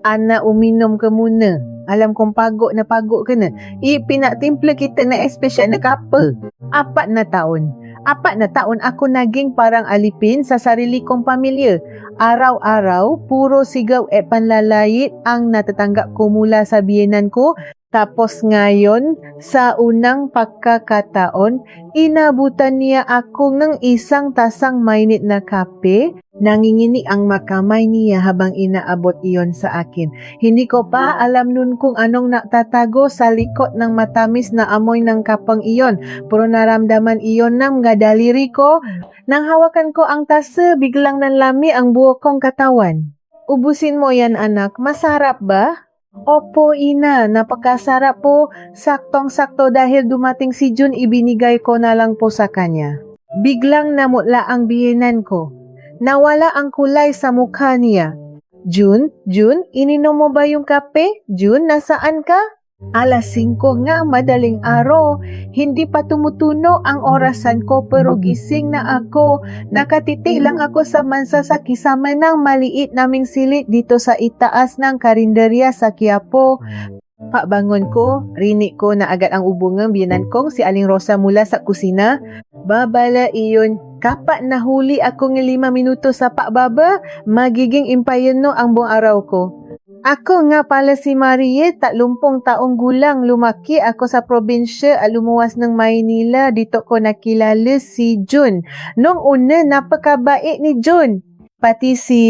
Ana uminom ke muna. Alam kong pagok na pagok kena. Pinaktimple kita na espesyal na kapa. 4 na taon. 4 na taon ako naging parang alipin sa sarili kong pamilya. Araw-araw, puro sigaw panlalayit ang natatanggap ko mula sa biyenan ko. Tapos ngayon, sa unang pagkakataon, inabutan niya ako ng isang tasang mainit na kape. Nangingini ang makamay niya habang inaabot iyon sa akin. Hindi ko pa alam nun kung anong natatago sa likod ng matamis na amoy ng kapang iyon. Pero naramdaman iyon ng mga daliri ko. Nang hawakan ko ang tasa, biglang nanlami ang buo kong katawan. Ubusin mo yan, anak. Masarap ba? Opo, ina. Napakasarap po. Saktong-sakto dahil dumating si Jun, ibinigay ko na lang po sa kanya. Biglang namutla ang biyenan ko. Nawala ang kulay sa mukha niya. Jun, ininom mo ba yung kape? Jun, nasaan ka? 5:00 nga, madaling araw. Hindi pa tumutuno ang orasan ko pero gising na ako. Nakatiti lang ako sa mansa sa kisama ng maliit naming silit dito sa itaas ng karinderya sa Quiapo. Pagbangon ko, rinig ko na agad ang ubungang biyanan kong si Aling Rosa mula sa kusina. Babala iyon. Kapat na huli ako ng 5 minuto sa pakbaba, magiging impayano ang buong araw ko. Ako nga pala si Marie, 30 taong gulang, lumaki ako sa probinsya at lumuwas ng Maynila. Dito ko nakilala si Jun. Noong una, napakabait ni Jun. Pati si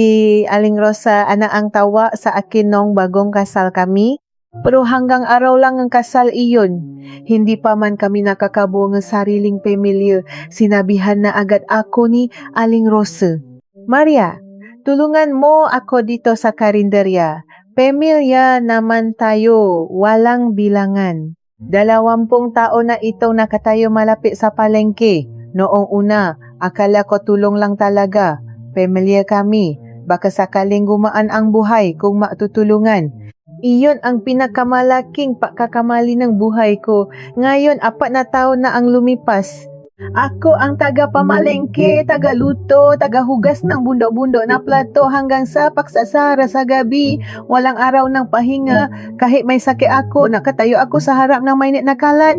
Aling Rosa, ana ang tawa sa akin nung bagong kasal kami. Pero hanggang araw lang ang kasal iyon. Hindi pa man kami nakakabuo ng sariling pamilya. Sinabihan na agad ako ni Aling Rosa. Maria, tulungan mo ako dito sa karinderya. Pamilya naman tayo, walang bilangan. 20 taon na itong nakatayo malapit sa palengke. Noong una, akala ko tulong lang talaga. Pamilya kami, baka sakaling gumaan ang buhay kung matutulungan. Iyon ang pinakamalaking pagkakamali ng buhay ko. Ngayon, 4 na taon na ang lumipas. Ako ang taga-pamalengke, taga-luto, taga-hugas ng bundo-bundo na plato hanggang sa pagsasara sa gabi. Walang araw ng pahinga. Kahit may sakit ako, nakatayo ako sa harap ng mainit na kalan.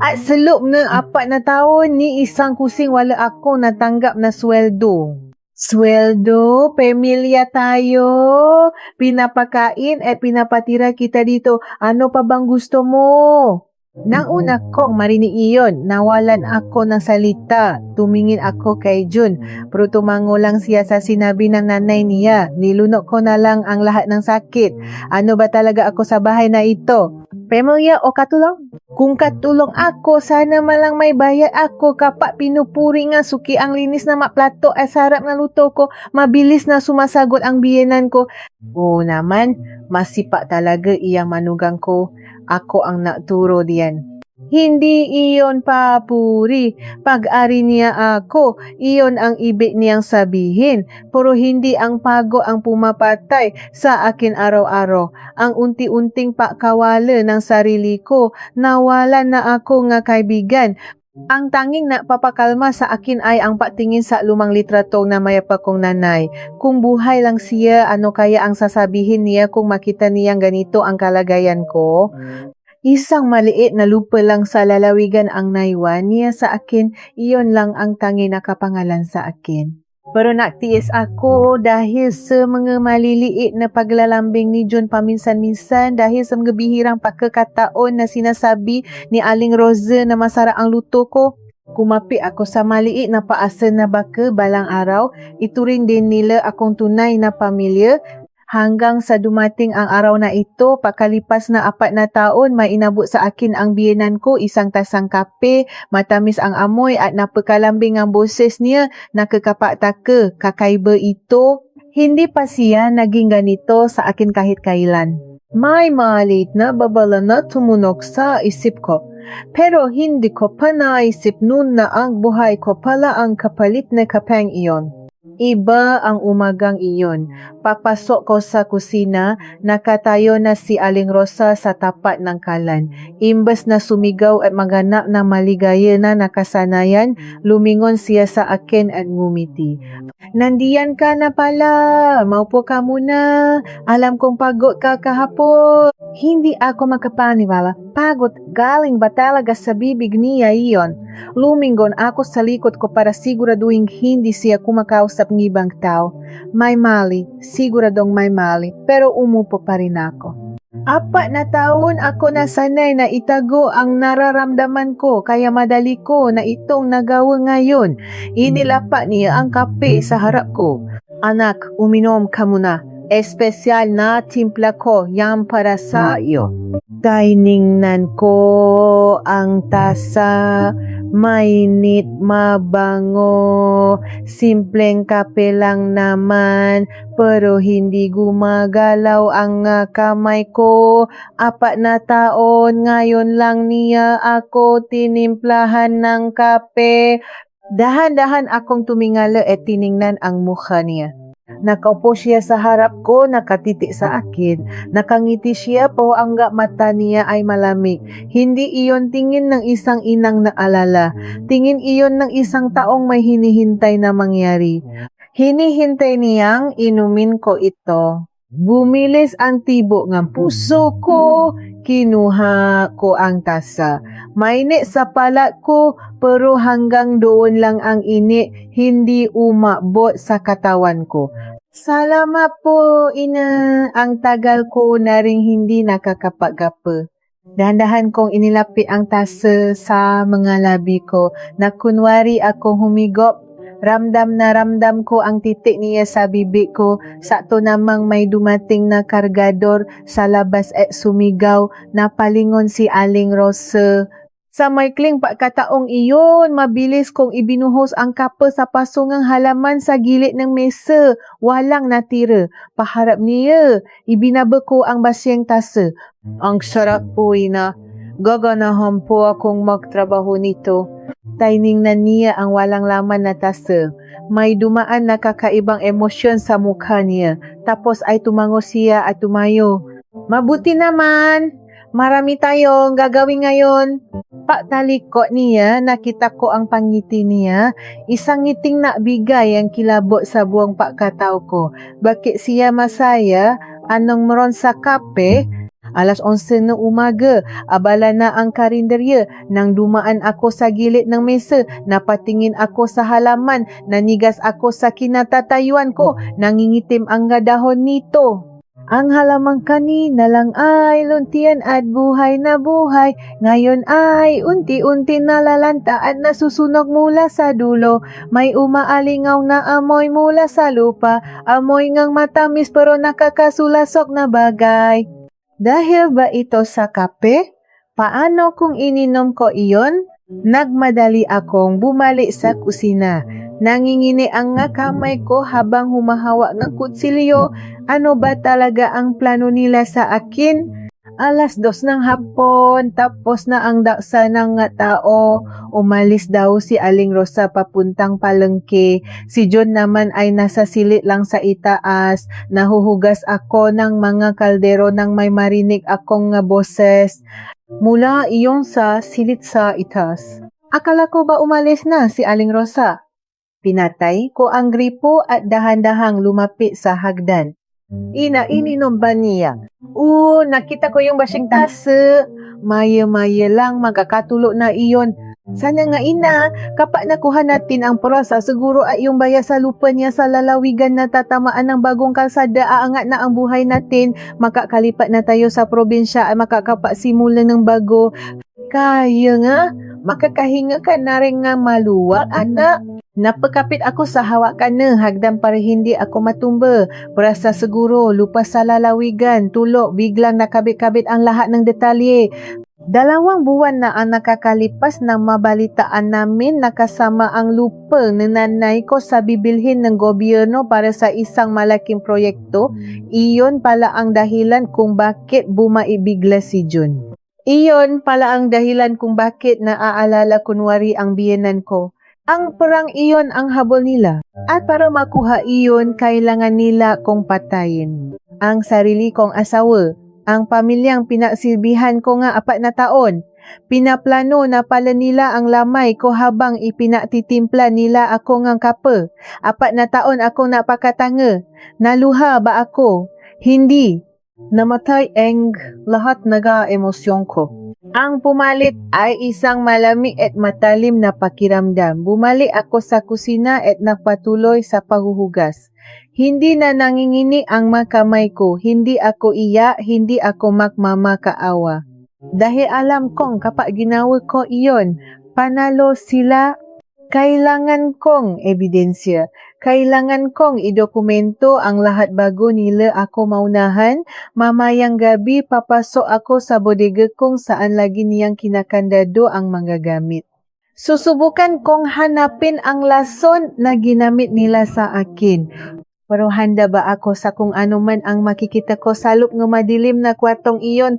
At sa loob ng 4 na taon, ni isang kusing wala ako natanggap na sweldo. Sweldo, pamilya tayo, pinapakain at pinapatira kita dito. Ano pa bang gusto mo? Nang una kong marinig iyon, nawalan ako ng salita. Tumingin ako kay Jun, pero tumango lang siya sa sinabi ng nanay niya. Nilunok ko na lang ang lahat ng sakit. Ano ba talaga ako sa bahay na ito? Pamilya o katulong? Kung katulong ako, sana malang may bayad ako. Kapak pinupuri nga suki ang linis na maplato ay sarap na luto ko. Mabilis na sumasagot ang biyenan ko. Oo naman, masipa talaga iyang manugang ko. Ako ang naturo diyan. Hindi iyon papuri. Pag-ari niya ako, iyon ang ibig niyang sabihin. Pero hindi ang pago ang pumapatay sa akin araw-araw. Ang unti-unting pakawala ng sarili ko, nawala na ako nga kaibigan. Ang tanging napapakalma sa akin ay ang patingin sa lumang litrato na mayapa kong nanay. Kung buhay lang siya, ano kaya ang sasabihin niya kung makita niyang ganito ang kalagayan ko? Isang maliit na lupa lang sa lalawigan ang naiwan niya sa akin, iyon lang ang tangi na kapangalan sa akin. Pero naktiis ako dahil sa mga maliliit na paglalambing ni Jun paminsan-minsan dahil sa mga bihirang pagkakataon na sinasabi ni Aling Rosa na masarap ang luto ko. Kumapi ako sa maliit na paasa na baka balang araw, ituring din nila akong tunay na pamilya. Hanggang sa dumating ang araw na ito, pakalipas na 4 na taon, may inabot sa akin ang biyenan ko, isang tasang kape, matamis ang amoy at napakalambing ang boses niya, nakakapaktaka, kakaiba ito. Hindi pa siya naging ganito sa akin kahit kailan. May malit na babala na tumunog sa isip ko. Pero hindi ko pa naisip noon na ang buhay ko pala ang kapalit na kapeng iyon. Iba ang umagang iyon. Papasok ko sa kusina, nakatayo na si Aling Rosa sa tapat ng kalan. Imbes na sumigaw at maganap na maligaya na nakasanayan, lumingon siya sa akin at ngumiti. Nandiyan ka na pala, maupo ka muna. Alam kong pagod ka kahapon. Hindi ako makapaniwala. Pagod galing ba talaga sa bibig niya iyon? Lumingon ako sa likod ko para siguraduhin hindi siya kumakausap ng ibang tao. May mali, siguradong may mali, pero umupo pa rin ako. 4 na taon ako nasanay na itago ang nararamdaman ko kaya madali ko na itong nagawa ngayon. Inilapa niya ang kape sa harap ko. Anak, uminom ka muna. Espesyal na timpla ko, yan para sa iyo. Tiningnan ko ang tasa, mainit, mabango, simpleng kape lang naman, pero hindi gumagalaw ang kamay ko. 4 na taon, ngayon lang niya ako tinimplahan ng kape. Dahan-dahan akong tumingala at tiningnan ang mukha niya. Nakaupo siya sa harap ko, nakatiti sa akin. Nakangiti siya po hanggang mata niya ay malamig. Hindi iyon tingin ng isang inang naalala. Tingin iyon ng isang taong may hinihintay na mangyari. Hinihintay niyang inumin ko ito. Bumilis ang tibo ng puso ko. Kinuha ko ang tasa. Mainit sa palat ko, pero hanggang doon lang ang init, hindi umabot sa katawan ko. Salamat po, ina. Ang tagal ko na rin hindi nakakapagapa. Dahan-dahan kong inilapit ang tasa sa mga labi ko na kunwari akong humigop. Ramdam na ramdam ko ang titik niya sa bibig ko. Sakto namang may dumating na kargador sa labas at sumigaw. Napalingon si Aling Rosa. Sa maikling pagkataong iyon, mabilis kong ibinuhos ang kape sa pasungang halaman sa gilid ng mesa. Walang natira. Paharap niya, ibinaba ko ang basyang tasa. Ang sarap po, ina. Gaganahan po akong magtrabaho nito. Tiningnan niya ang walang laman na tasa. May dumaan na kakaibang emosyon sa mukha niya. Tapos ay tumango siya at tumayo. Mabuti naman. Marami tayong gagawin ngayon. Pagtalikod niya, nakita ko ang pangiti niya. Isang ngiting nakbigay ang kilabot sa buong pagkatao ko. Bakit siya masaya? Anong meron sa kape? 11:00 ng umaga, abala na ang karinderya. Nang dumaan ako sa gilid ng mesa, napatingin ako sa halaman, nanigas ako sa kinatatayuan ko, nangingitim ang dahon nito. Ang halaman kanina lang ay luntian at buhay na buhay. Ngayon ay unti-unti nalalanta at nasusunog mula sa dulo. May umaalingaw na amoy mula sa lupa. Amoy ngang matamis pero nakakasulasok na bagay. Dahil ba ito sa kape? Paano kung ininom ko iyon? Nagmadali akong bumalik sa kusina. Nangingini ang kamay ko habang humahawak ng kutsilyo. Ano ba talaga ang plano nila sa akin? 2:00 ng hapon, tapos na ang daksa ng tao. Umalis daw si Aling Rosa papuntang palengke. Si John naman ay nasa silid lang sa itaas. Nahuhugas ako ng mga kaldero nang may marinig akong boses. Mula iyon sa silid sa itaas. Akala ko ba umalis na si Aling Rosa? Pinatay ko ang gripo at dahan-dahang lumapit sa hagdan. Ina, ininom ba niya? Nakita ko yung basyang tasa. Maya-maya lang, magkakatulo na iyon. Sana nga ina, kapag nakuha natin ang prosa, siguro ay yung baya sa lupa niya sa lalawigan na tatamaan ng bagong kalsada, aangat na ang buhay natin, makakalipat na tayo sa probinsya at makakapasimula ng bago. Kaya nga, makakahinga ka na rin nga maluwag, anak. Napakapit ako sa hawakan na hagdan para hindi ako matumba. Perasa siguro, lupa sa lalawigan, tulog, biglang nakabit-kabit ang lahat ng detalye. 2 buwan na ang nakakalipas nang mabalitaan namin na kasama ang lupa ng nanay ko sa bibilhin ng gobyerno para sa isang malaking proyekto. Iyon pala ang dahilan kung bakit bumaibigla si Jun. Iyon pala ang dahilan kung bakit naaalala kunwari ang biyenan ko. Ang perang iyon ang habol nila. At para makuha iyon, kailangan nila kong patayin. Ang sarili kong asawa, ang pamilyang pinagsilbihan ko nga 4 na taon. Pinaplano na pala nila ang lamay ko habang ipinatitimpla nila ako ngang kapa. 4 na taon akong napakatanga. Naluha ba ako? Hindi. Namatay ang lahat naga emosyon ko. Ang pumalit ay isang malamig at matalim na pakiramdam. Bumalik ako sa kusina at nagpatuloy sa paghuhugas. Hindi na nangingini ang mga kamay ko. Hindi ako iyak, hindi ako magmamakaawa. Dahil alam kong kapag ginawa ko iyon, panalo sila. Kailangan kong ebidensya. Kailangan kong idokumento ang lahat bago nila ako maunahan. Mamayang gabi, papasok ako sa bodega kung saan lagi niyang kinakandado ang mga gamit. Susubukan kong hanapin ang lason na ginamit nila sa akin. Pero handa ba ako sa kung ano man ang makikita ko sa loob ng madilim na kwartong iyon?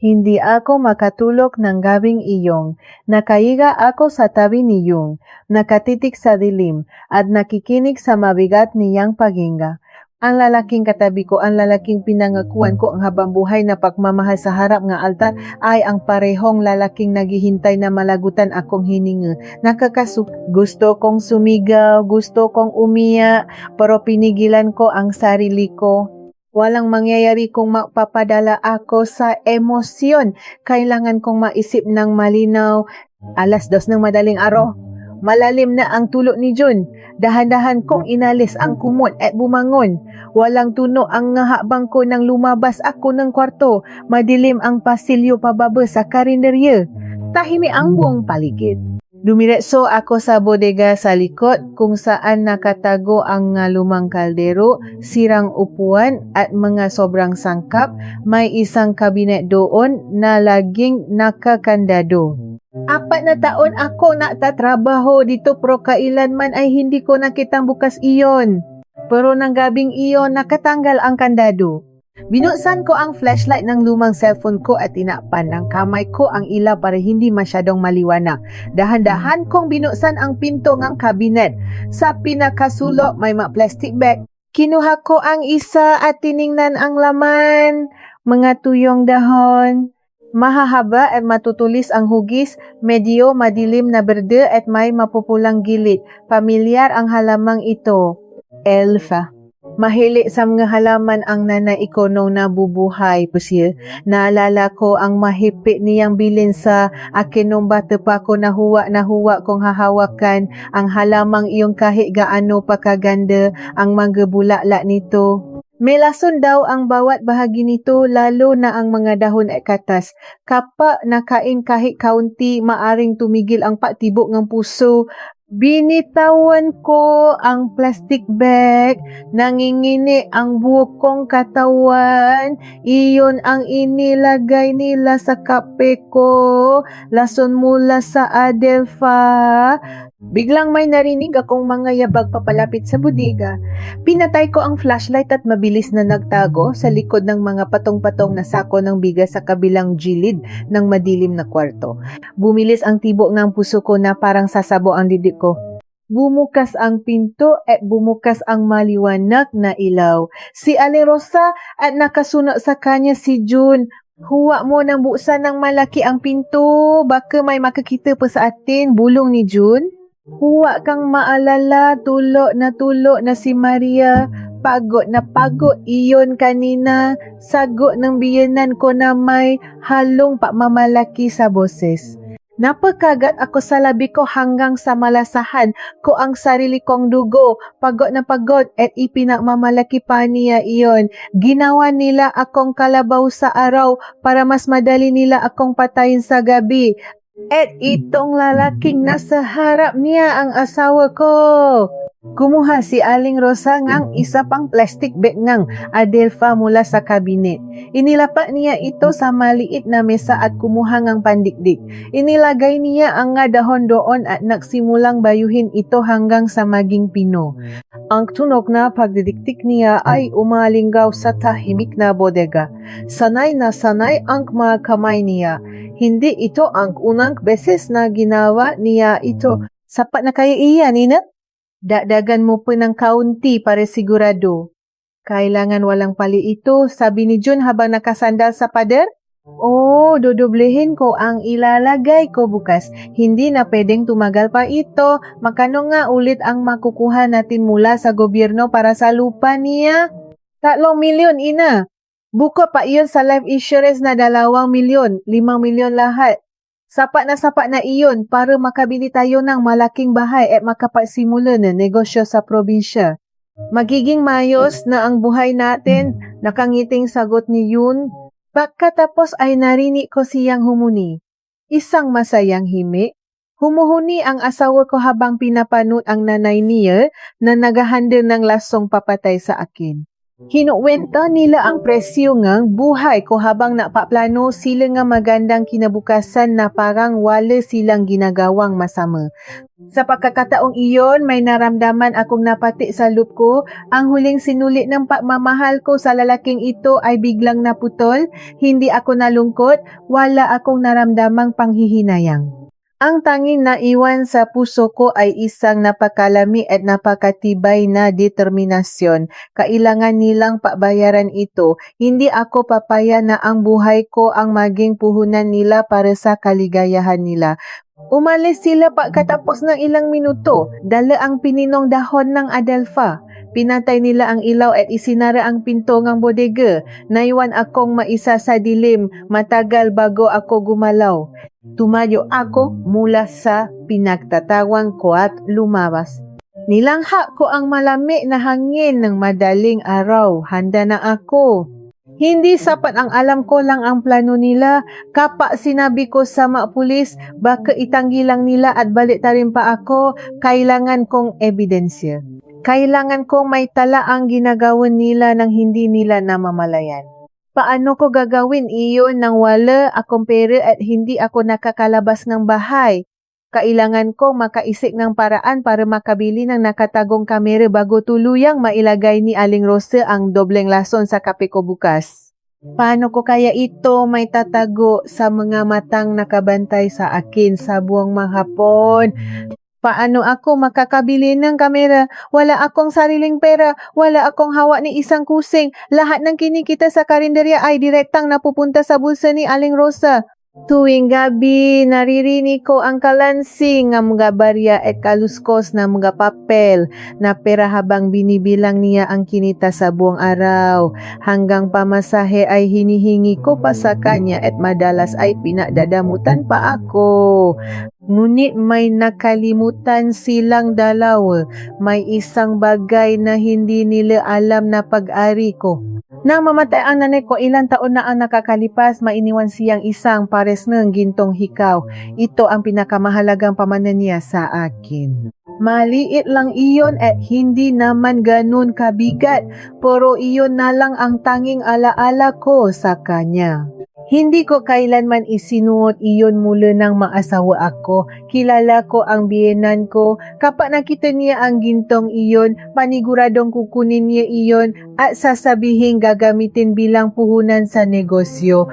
Hindi ako makatulog ng gabing iyong. Nakaiga ako sa tabi niyong, nakatitik sa dilim, at nakikinig sa mabigat niyang paghinga. Ang lalaking katabi ko, ang lalaking pinangakuan ko ang habang buhay na pagmamahal sa harap ng altar ay ang parehong lalaking naghihintay na malagutan akong hininga. Gusto kong sumigaw, gusto kong umiyak, pero pinigilan ko ang sarili ko. Walang mangyayari kung mapapadala ako sa emosyon. Kailangan kong maisip ng malinaw. 2:00 ng madaling araw. Malalim na ang tulog ni June. Dahan-dahan kong inalis ang kumot at bumangon. Walang tunog ang habang ko nang lumabas ako ng kwarto. Madilim ang pasilyo pababa sa karinderya. Tahimik ang buong paligid. Dumiretso ako sa bodega sa likod kung saan nakatago ang lumang kaldero, sirang upuan at mga sobrang sangkap. May isang kabinet doon na laging nakakandado. 4 na taon ako nagtatrabaho dito pero kailanman ay hindi ko nakitang bukas iyon. Pero nang gabing iyon nakatanggal ang kandado. Binuksan ko ang flashlight ng lumang cellphone ko at tinakpan ng kamay ko ang ilaw para hindi masyadong maliwanag. Dahan-dahan kong binuksan ang pinto ng kabinet. Sa pinakasulok may mga plastic bag. Kinuha ko ang isa at tiningnan ang laman. Mga tuyong dahon. Mahahaba at matutulis ang hugis, medyo madilim na berde at may mapupulang gilid. Pamilyar ang halamang ito. Elfa. Mahilig sa mga halaman ang nanay ko nung nabubuhay po siya. Naalala ko ang mahipit niyang bilin sa akin nung bata pa ko nahuwa kong hahawakan ang halamang iyong kahit gaano pa kaganda ang mga bulaklak nito. May lason daw ang bawat bahagi nito, lalo na ang mga dahon at katas. Kapag nakain kahit kaunti, maaring tumigil ang patibok ng puso. Binitawan ko ang plastic bag, nangingini ang buhok kong katawan, iyon ang inilagay nila sa kape ko, lason mula sa Adelpha. Biglang may narinig akong mga yabag papalapit sa bodega. Pinatay ko ang flashlight at mabilis na nagtago sa likod ng mga patong-patong na sako ng bigas sa kabilang gilid ng madilim na kwarto. Bumilis ang tibok ng puso ko na parang sasabo ang dibdib ko. Bumukas ang pinto at bumukas ang maliwanag na ilaw. Si Aling Rosa at nakasunod sa kanya si June. Huwag mo nang buksan ng malaki ang pinto. Baka may makakita pa sa atin, bulong ni June. Huwag kang maalala, tulog na si Maria. Pagod na pagod iyon kanina. Sagot ng biyenan ko na may halong pagmamalaki sa boses. Napakagat ako sa labi ko hanggang sa malasahan ko ang sarili kong dugo. Pagod na pagod at ipinagmamalaki pa niya iyon. Ginawa nila akong kalabaw sa araw para mas madali nila akong patayin sa gabi. At itong lalaking nasa harap niya ang asawa ko. Kumuha si Aling Rosa ng isa pang plastic bag ng Adelpha mula sa kabinet. Inilapak niya ito sa maliit na mesa at kumuha ng pandikdik. Inilagay niya ang dahon doon at nagsimulang bayuhin ito hanggang sa maging pino. Ang tunog na pagdidiktik niya ay umalinggaw sa tahimik na bodega. Sanay na sanay ang mga kamay niya. Hindi ito ang unang beses na ginawa niya ito. Sapat na kaya iyan, ina? Dagdagan mo pa ng kaunti para sigurado. Kailangan walang pali ito, sabi ni Jun habang nakasandal sa pader. Oh, dodoblehin ko ang ilalagay ko bukas. Hindi na pwedeng tumagal pa ito. Makano nga ulit ang makukuha natin mula sa gobyerno para sa lupa niya? 3 milyon, ina. Buko pa iyon sa life insurance na 2 milyon, 5 milyon lahat. Sapat na iyon para makabili tayo ng malaking bahay at makapagsimula na negosyo sa probinsya. Magiging mayos na ang buhay natin, nakangiting sagot ni Yun. Pagkatapos ay narinig ko siyang humuni. Isang masayang himi. Humuhuni ang asawa ko habang pinapanood ang nanay niya na naghahanda ng lasong papatay sa akin. Kinuwenta nila ang presyo ng buhay ko habang napaplano sila nga magandang kinabukasan na parang wala silang ginagawang masama. Sa pagkakataong iyon, may naramdaman akong napati sa loob ko. Ang huling sinulit ng pagmamahal ko sa lalaking ito ay biglang naputol. Hindi ako nalungkot, wala akong naramdamang panghihinayang. Ang tanging naiwan sa puso ko ay isang napakalami at napakatibay na determinasyon. Kailangan nilang pabayaran ito. Hindi ako papaya na ang buhay ko ang maging puhunan nila para sa kaligayahan nila. Umalis sila pagkatapos ng ilang minuto. Dala ang pininong dahon ng adelfa. Pinatay nila ang ilaw at isinara ang pinto ng bodega. Naiwan akong maisa sa dilim. Matagal bago ako gumalaw. Tumayo ako mula sa pinagtatawang ko at lumabas. Nilangha ko ang malami na hangin ng madaling araw. Handa na ako. Hindi sapat ang alam ko lang ang plano nila. Kapa sinabi ko sa mga pulis, baka itanggi lang nila at balik rin pa ako. Kailangan kong ebidensya. Kailangan kong may tala ang ginagawa nila nang hindi nila namamalayan. Paano ko gagawin iyon nang wala akong pera at hindi ako nakakalabas ng bahay? Kailangan kong makaisip ng paraan para makabili ng nakatagong kamera bago tuluyang mailagay ni Aling Rosa ang dobleng lason sa kape ko bukas. Paano ko kaya ito may tatago sa mga matang nakabantay sa akin sa buong mahapon? Paano ako makakabili ng kamera? Wala akong sariling pera. Wala akong hawak ni isang kusing. Lahat ng kinikita sa karinderya ay direktang napupunta sa bulsa ni Aling Rosa. Tuwing gabi, naririnig ko ang kalansing ng mga barya at kaluskos na mga papel na pera habang binibilang niya ang kinita sa buong araw. Hanggang pamasahe ay hinihingi ko pa sa kanya at madalas ay pinadadamutan pa ako. Ngunit may nakalimutan silang dalawa. May isang bagay na hindi nila alam na pag-ari ko. Nang mamatay ang nanay ko, ilang taon na ang nakakalipas, mainiwan siyang isang pares ng gintong hikaw. Ito ang pinakamahalagang pamanan niya sa akin. Maliit lang iyon at hindi naman ganun kabigat, pero iyon na lang ang tanging alaala ko sa kanya. Hindi ko kailanman isinuot iyon mula nang maasawa ako. Kilala ko ang biyenan ko. Kapag nakita niya ang gintong iyon, paniguradong kukunin niya iyon at sasabihin gagamitin bilang puhunan sa negosyo.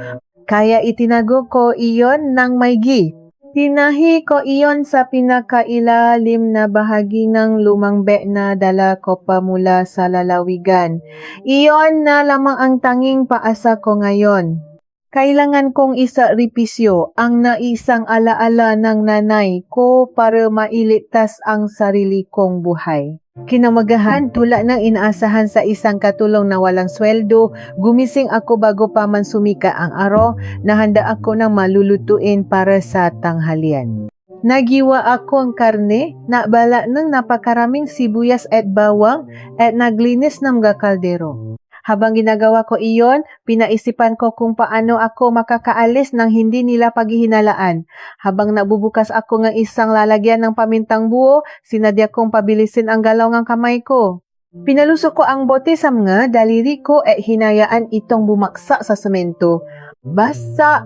Kaya itinago ko iyon ng maigi. Tinahi ko iyon sa pinakailalim na bahagi ng lumang bek na dala ko pa mula sa lalawigan. Iyon na lamang ang tanging paasa ko ngayon. Kailangan kong isakripisyo ang naisang alaala ng nanay ko para mailigtas ang sarili kong buhay. Kinamagahan, tulad ng inaasahan sa isang katulong na walang sweldo, gumising ako bago pa man sumika ang araw, na handa ako ng malulutuin para sa tanghalian. Nagiwa ako ang karne, nabala ng napakaraming sibuyas at bawang at naglinis ng mga kaldero. Habang ginagawa ko iyon, pinaisipan ko kung paano ako makakaalis nang hindi nila paghihinalaan. Habang nabubukas ako ng isang lalagyan ng pamintang buo, sinadya kong pabilisin ang galaw ng kamay ko. Pinalusok ko ang bote sa mga daliri ko at hinayaan itong bumaksak sa semento. Basa!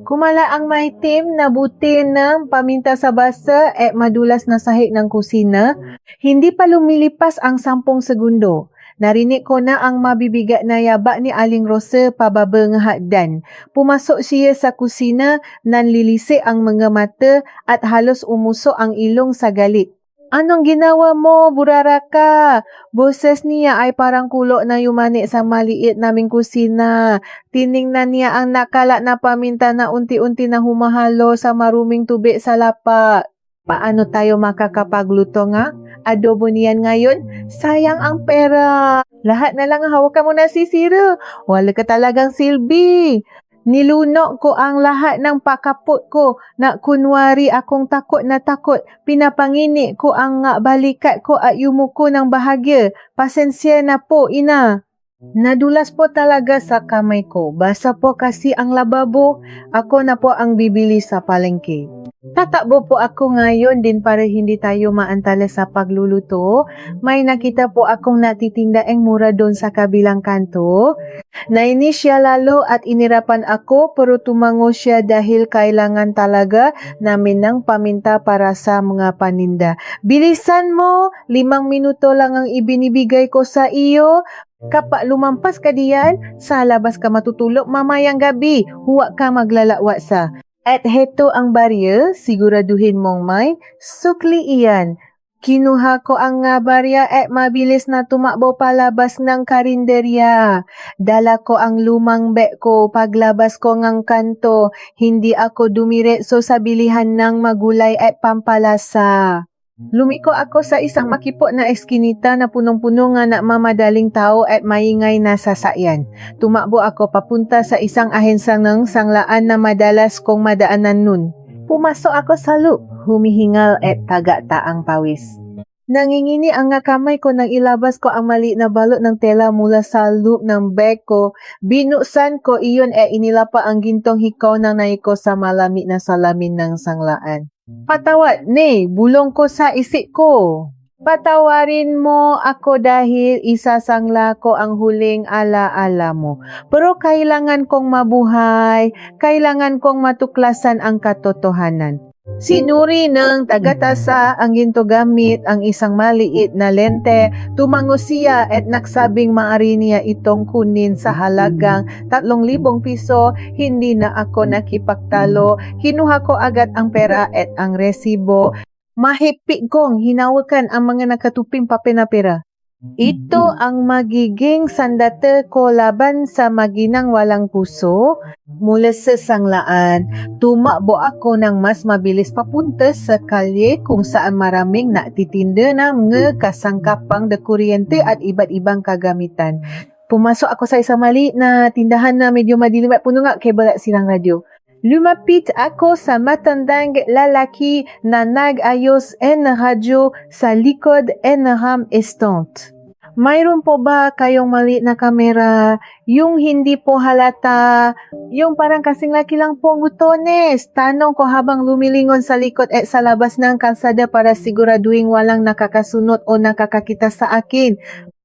Kumala ang maitim na buti ng paminta sa basa at madulas na sahig ng kusina. Hindi pa lumilipas ang 10 segundo. Narinig ko na ang mabibigat na yaba ni Aling Rosa pababa nga hakdan. Pumasok siya sa kusina, nanlilisi ang mga mata at halos umuso ang ilong sa galit. Anong ginawa mo, Buraraka? Boses niya ay parang kulo na yumani sa maliit naming kusina. Tiningnan niya ang nakala na paminta na unti-unti na humahalo sa maruming tubig sa lapa. Paano tayo makakapagluto nga? Adobo niyan ngayon? Sayang ang pera. Lahat na lang hawakan mo na sisira. Wala ka talagang silbi. Niluno ko ang lahat ng pakapot ko na kunwari akong takot na takot. Pinapangini ko ang balikat ko at yumuko ng bahagya. Pasensya na po, ina. Nadulas po talaga sa kamay ko. Basa po kasi ang lababo. Ako na po ang bibili sa palengke. Tatakbo po ako ngayon din para hindi tayo maantala sa pagluluto. May nakita po akong natitindaang mura doon sa kabilang kanto. Nainis siya lalo at inirapan ako pero tumango siya dahil kailangan talaga namin ng paminta para sa mga paninda. Bilisan mo, 5 minuto lang ang ibinibigay ko sa iyo. Kapag lumampas ka diyan, sa labas ka matutulog mamayang gabi. Huwag ka maglalawat sa. At heto ang barya, siguraduhin mong may sukli iyan. Kinuha ko ang barya at mabilis na tumakbo palabas ng karinderya. Dala ko ang lumang bag ko paglabas ko ngang kanto. Hindi ako dumiretso sa bilihan ng magulay at pampalasa. Lumiko ako sa isang makipot na eskinita na punong-puno nga na mamadaling tao at maingay na sasakyan. Tumakbo ako papunta sa isang ahensya ng sanglaan na madalas kong madaanan nun. Pumasok ako sa loop, humihingal at taga-taang pawis. Nangingini ang kamay ko nang ilabas ko ang maliit na balot ng tela mula sa loop ng bag ko. Binuksan ko iyon at inilapa ang gintong hikaw ng naik ko sa malamig na salamin ng sanglaan. Patawad, bulong ko sa isip ko. Patawarin mo ako dahil isasangla ko ang huling ala-ala mo. Pero kailangan kong mabuhay, kailangan kong matuklasan ang katotohanan. Sinuri ng tagatasa ang ginto gamit ang isang maliit na lente. Tumango siya at nagsabing maaari niya itong kunin sa halagang 3,000 piso. Hindi na ako nakipagtalo. Kinuha ko agad ang pera at ang resibo. Mahigpit kong hinawakan ang mga nakatuping papel na pera. Ito ang magiging sandata ko laban sa maginang walang puso. Mula sa sanglaan, tumakbo ako ng mas mabilis papunta sa kalye kung saan maraming natitinda ng mga kasangkapang de kuryente at iba't ibang kagamitan. Pumasok ako sa isang maliit na tindahan na medyo madilim at puno nga kebal at silang radyo. Lumapit ako sa matandang lalaki na nag-ayos ng radyo sa likod ng estante. Mayroon po ba kayong maliit na kamera? Yung hindi po halata, yung parang kasing laki lang po ang butones. Tanong ko habang lumilingon sa likod at sa labas ng kalsada para siguraduhin walang nakakasunod o nakakakita sa akin.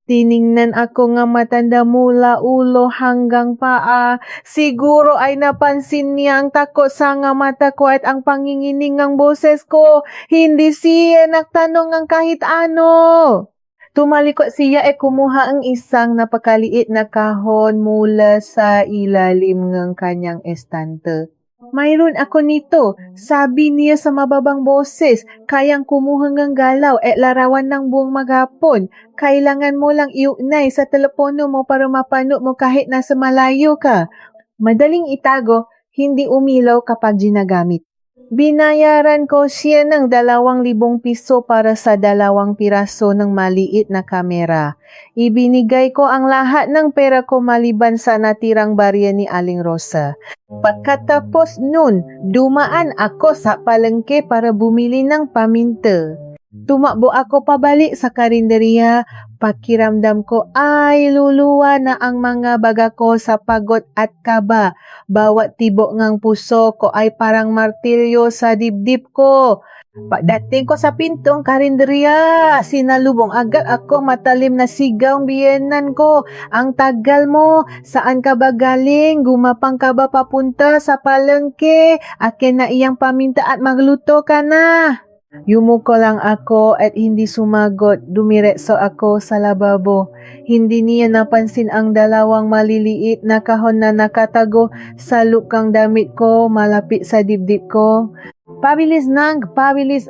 Tiningnan ako nga matanda mula ulo hanggang paa. Siguro ay napansin niya ang takot sa nga mata ko at ang pangingining ng boses ko. Hindi siya nagtanong ang kahit ano. Tumalikot siya at kumuha ang isang napakaliit na kahon mula sa ilalim ng kanyang estante. Mayroon ako nito, sabi niya sa mababang boses, kayang kumuha ng galaw at larawan ng buong maghapon. Kailangan mo lang iugnay sa telepono mo para mapanood mo kahit nasa malayo ka. Madaling itago, hindi umilaw kapag ginagamit. Binayaran ko siya ng 2,000 piso para sa 2 piraso ng maliit na kamera. Ibinigay ko ang lahat ng pera ko maliban sa natirang barya ni Aling Rosa. Pagkatapos nun, dumaan ako sa palengke para bumili ng paminta. Tumakbo ako pabalik sa karinderya. Pakiramdam ko ay luluwa na ang mga baga ko sa pagod at kaba. Bawat tibok ng puso ko ay parang martilyo sa dibdib ko. Pagdating ko sa pintong karinderya, sinalubong agad ako matalim na sigaw ang biyenan ko. Ang tagal mo, saan ka ba galing? Gumapang ka ba papunta sa palengke? Akin na iyang paminta at magluto ka na. Yumuko lang ako at hindi sumagot. Dumiretso ako sa lababo. Hindi niya napansin ang dalawang maliliit na kahon na nakatago sa lukang damit ko malapit sa dibdib ko. Pabilis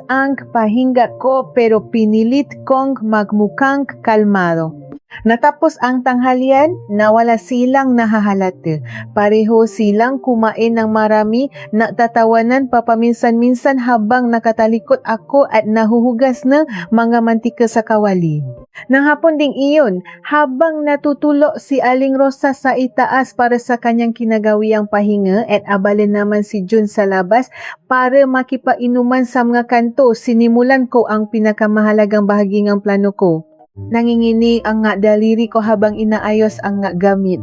ang pahinga ko pero pinilit kong magmukhang kalmado. Natapos ang tanghalian, nawala silang nahahalata. Pareho silang kumain ng marami, natatawanan papaminsan-minsan habang nakatalikot ako at nahuhugas ng mga mantika sa kawali. Nang hapon ding iyon, habang natutulo si Aling Rosa sa itaas para sa kanyang kinagawiang pahinga at abala naman si Jun sa labas para makipainuman sa mga kanto, sinimulan ko ang pinakamahalagang bahagi ng plano ko. Nanginginig ang nga daliri ko habang inaayos ang nga gamit.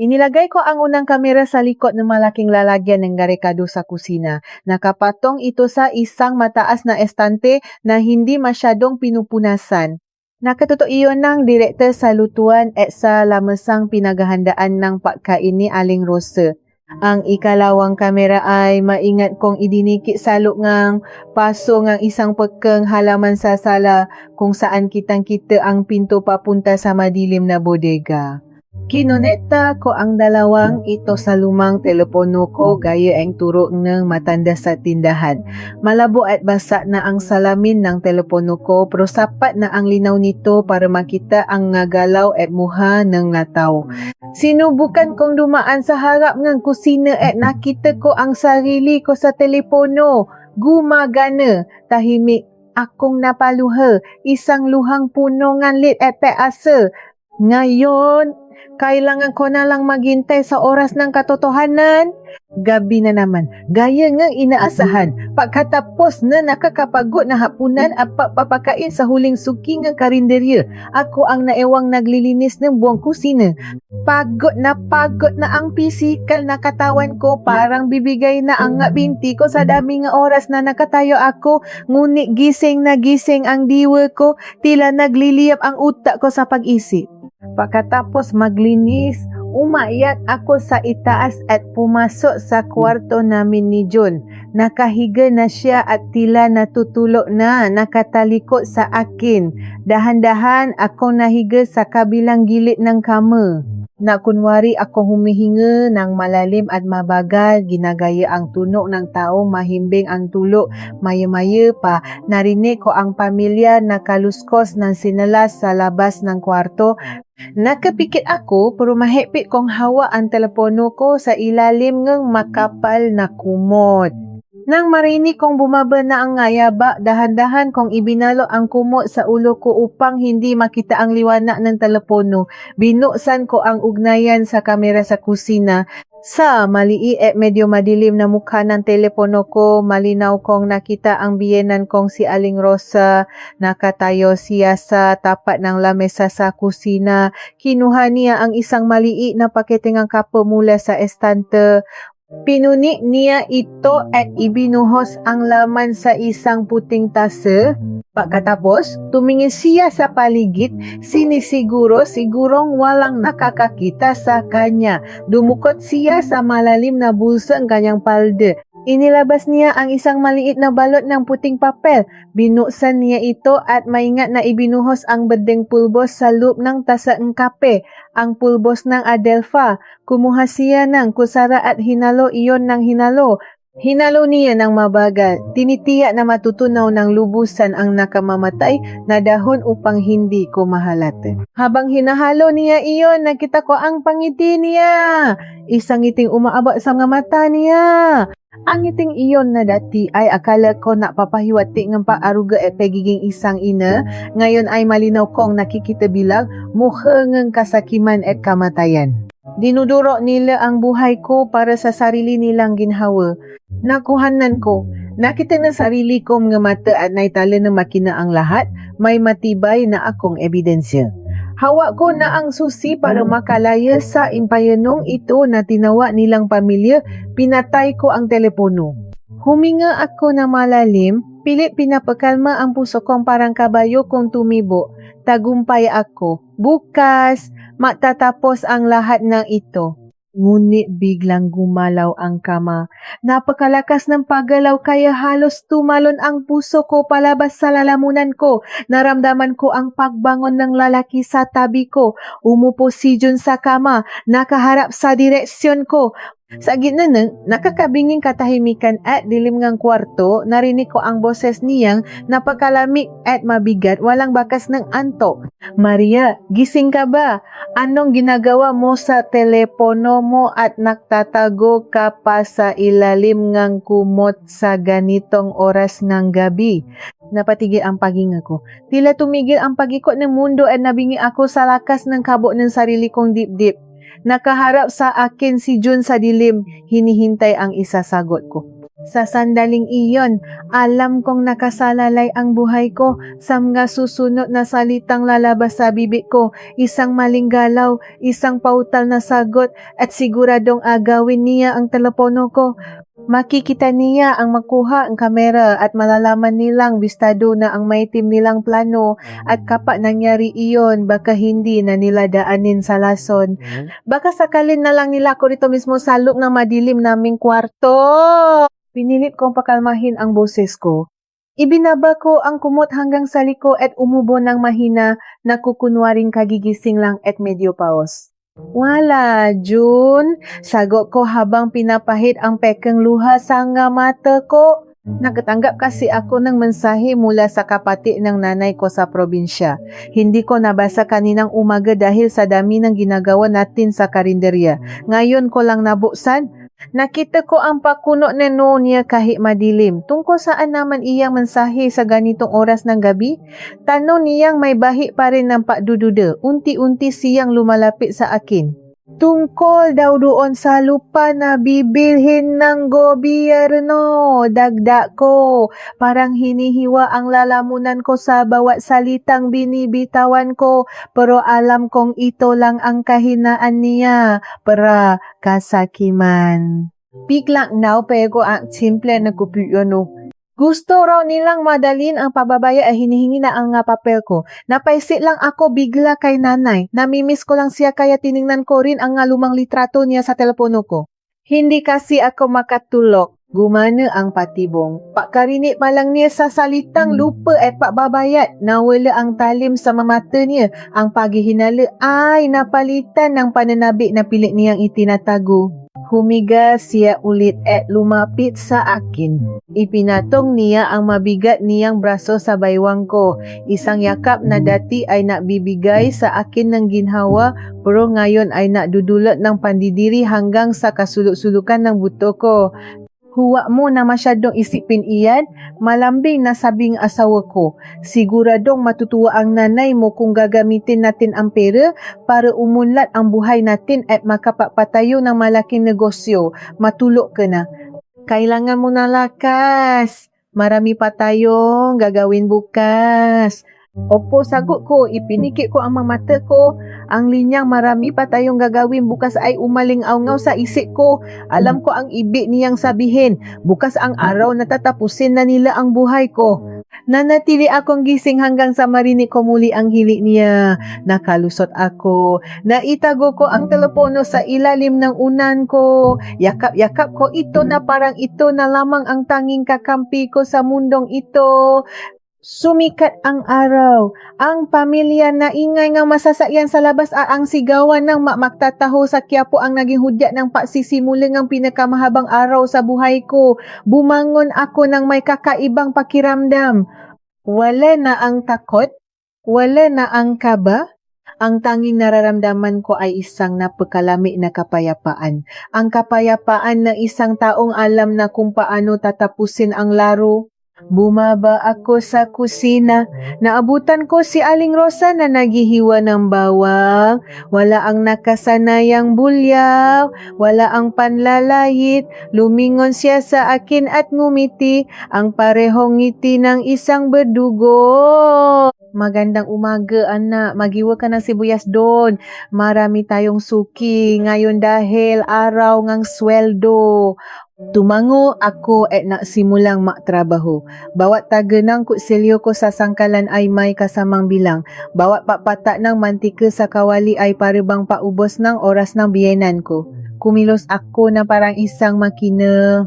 Inilagay ko ang unang kamera sa likod ng malaking lalagyan ng garikado sa kusina. Nakapatong ito sa isang mataas na estante na hindi masyadong pinupunasan. Nakatuto iyon ng direktor sa lutuan at sa lamesang pinaghahandaan ng pagkain ni Aling Rosa. Ang ikalawang kamera ay maingat kong idinikit sa ngang paso ng isang pekeng halaman sa sala kung saan kitang-kita ang pinto papunta sa madilim na bodega. Kinonekta ko ang dalawang ito sa lumang telepono ko gaya ang turo ng matanda sa tindahan. Malabo at basa na ang salamin ng telepono ko pero sapat na ang linaw nito para makita ang ngagalaw at muha ng nga tao. Sinubukan kong dumaan sa harap ng kusina at nakita ko ang sarili ko sa telepono. Gumagana. Tahimik akong napaluha. Isang luhang puno ng lit at peasa. Ngayon, kailangan ko na lang maghintay sa oras ng katotohanan. Gabi na naman, gaya ng inaasahan. Pagkatapos na nakakapagod na hapunan at papapakain sa huling suki ng karinderya, ako ang naewang naglilinis ng buong kusina. Pagod na ang pisikal na katawan ko. Parang bibigay na ang nga binti ko sa daming oras na nakatayo ako. Ngunit gising na gising ang diwa ko. Tila nagliliyap ang utak ko sa pag-isip. Pagkatapos maglinis, umayat ako sa itaas at pumasok sa kwarto namin ni John. Nakahiga na siya at tila natutulog na, nakatalikod sa akin. Dahan-dahan ako nahiga sa kabilang gilid ng kama. Nakunwari akong humihinga ng malalim at mabagal, ginagaya ang tunog ng taong mahimbing ang tulog. Maya-maya pa, narinig ko ang pamilya na kaluskos ng sinalas sa labas ng kwarto. Nakapikit ako pero mahigpit kong hawa ang telepono ko sa ilalim ng makapal na kumot. Nang marinig kong bumaba na ang ngayaba, dahan-dahan kong ibinalo ang kumot sa ulo ko upang hindi makita ang liwanag ng telepono. Binuksan ko ang ugnayan sa kamera sa kusina. Sa maliit at medyo madilim na mukha ng telepono ko, malinaw kong nakita ang biyenan kong si Aling Rosa. Nakatayo siya sa tapat ng lamesa sa kusina. Kinuha niya ang isang maliit na pakete ng kape mula sa estante. Pinuni niya ito at ibinuhos ang laman sa isang puting tasa. Pagkatapos, tumingin siya sa paligid, sigurong walang nakakakita sa kanya. Dumukot siya sa malalim na bulsa ng kanyang palda. Inilabas niya ang isang maliit na balot ng puting papel. Binuksan niya ito at maingat na ibinuhos ang bedeng pulbos sa loob ng tasa ng kape, ang pulbos ng Adelpha. Kumuha siya ng kusara at hinalo iyon ng hinalo. Hinalo niya ng mabagal. Tinitiyak na matutunaw ng lubusan ang nakamamatay na dahon upang hindi ko mahalata. Habang hinahalo niya iyon, nakita ko ang pangiti niya. Isang ngiting umaabot sa mga mata niya. Ang ngiting iyon na dati ay akala ko na papahiwati ng paaruga at pagiging isang ina. Ngayon ay malinaw kong nakikita bilang mukha ng kasakiman at kamatayan. Dinuduro nila ang buhay ko para sa sarili nilang ginhawa. Nakuhanan ko. Nakita na sarili ko mga mata at naitala na makina ang lahat. May matibay na akong ebidensya. Hawak ko na ang susi para makalaya sa impayanong ito na tinawa nilang pamilya. Pinatay ko ang telepono. Huminga ako na malalim. Pilit pinapakalma ang puso kong parang kabayo kong tumibo. Tagumpay ako. Bukas, matatapos ang lahat ng ito. Ngunit biglang gumalaw ang kama. Napakalakas ng paggalaw kaya halos tumalon ang puso ko palabas sa lalamunan ko. Naramdaman ko ang pagbangon ng lalaki sa tabi ko. Umupo si Jun sa kama, nakaharap sa direksyon ko. Sa gitna ng nakakabinging katahimikan at dilim ng kwarto, narinig ko ang boses niyang napakalamig at mabigat, walang bakas ng antok. Maria, gising ka ba? Anong ginagawa mo sa telepono mo at nagtatago ka pa sa ilalim ng kumot sa ganitong oras ng gabi? Napatigil ang paghinga ko. Tila tumigil ang pag-ikot ng mundo at nabingi ako sa lakas ng kabo ng sarili kong dibdib. Nakaharap sa akin si Jun sa dilim, hinihintay ang isasagot ko. Sa sandaling iyon, alam kong nakasalalay ang buhay ko sa mga susunod na salitang lalabas sa bibig ko. Isang maling galaw, isang pautal na sagot at siguradong agawin niya ang telepono ko. Makikita niya ang makuha ang kamera at malalaman nilang bistado na ang maitim nilang plano at kapag nangyari iyon, baka hindi na nila daanin sa lason. Baka sakalin na lang nila ako rito mismo sa loob ng madilim naming kwarto. Pinilit kong pakalmahin ang boses ko. Ibinaba ko ang kumot hanggang sa liko at umubo ng mahina na kukunwaring kagigising lang at medyo paos. Wala, Jun. Sagot ko habang pinapahid ang pekeng luha sa nga mata ko. Nakatanggap kasi ako ng mensahe mula sa kapatid ng nanay ko sa probinsya. Hindi ko nabasa kaninang umaga dahil sa dami ng ginagawa natin sa karinderya. Ngayon ko lang nabuksan. Nakita ko ang pakuno na niya kahit madilim. Tungkol saan naman iyang mensahe sa ganitong oras ng gabi? Tanong niyang may bahi pa rin ng pakdududa. Unti-unti siyang lumalapit sa akin. Tungkol daw doon sa lupa na bibilhin ng gobyerno. Dagdag ko. Parang hinihiwa ang lalamunan ko sa bawat salitang binibitawan ko. Pero alam kong ito lang ang kahinaan niya. Para kasakiman. Biglang naupay ko ang simple na kupyo no. Gusto raw nilang madalin ang pababaya ay hinihingi na ang papel ko. Napaisip lang ako bigla kay nanay. Namimiss ko lang siya kaya tiningnan ko rin ang lumang litrato niya sa telepono ko. Hindi kasi ako makatulog. Gumana ang patibong. Pakarinig pa lang niya sa salitang lupa at pakbabayat. Nawala ang talim sa mata niya. Ang paghihinala ay napalitan ng pananabik na pilit niyang itinatago. Humiga siya ulit at lumapit sa akin. Ipinatong niya ang mabigat niyang braso sa baywang ko. Isang yakap na dati ay nakbibigay sa akin ng ginhawa pero ngayon ay nakdudulot ng pandidiri hanggang sa kasulok-sulukan ng buto ko. Huwag mo na masyadong isipin iyan, malambing na sabing asawa ko. Siguradong matutuwa ang nanay mo kung gagamitin natin ang pera para umunlad ang buhay natin at makapagpatayo ng malaking negosyo. Matulog ka na. Kailangan mo na lakas. Marami pa tayong gagawin bukas. Opo, sagot ko. Ipinikit ko ang mga mata ko. Ang linyang marami pa tayong gagawin bukas ay umaling-awngaw sa isip ko. Alam ko ang ibig niyang sabihin. Bukas ang araw na tatapusin na nila ang buhay ko. Nanatili akong gising hanggang sa marinig ko muli ang hilik niya. Nakalusot ako. Naitago ko ang telepono sa ilalim ng unan ko. Yakap-yakap ko ito na parang ito na lamang ang tanging kakampi ko sa mundong ito. Sumikat ang araw. Ang pamilya na ingay ng masasakyan sa labas at ang sigawan ng magtataho sa Quiapo ang naging hudyat ng pagsisimula ng pinakamahabang araw sa buhay ko. Bumangon ako ng may kakaibang pakiramdam. Wala na ang takot, wala na ang kaba. Ang tanging nararamdaman ko ay isang napakalami na kapayapaan. Ang kapayapaan na isang taong alam na kung paano tatapusin ang laro. Bumaba ako sa kusina. Naabutan ko si Aling Rosa na naghihiwa ng bawang. Wala ang nakasanayang bulyaw. Wala ang panlalait. Lumingon siya sa akin at ngumiti. Ang parehong ngiti ng isang berdugo. Magandang umaga, anak. Magiwa ka ng sibuyas doon. Marami tayong suki ngayon dahil araw ng sweldo. Tumango ako at nagsimulang magtrabaho. Bawat taganang kutsilyo ko sa sangkalan ay may kasamang bilang. Bawat papata ng mantika sa kawali ay paribang paubos ng oras ng biyenan ko. kumilos ako na parang isang makina.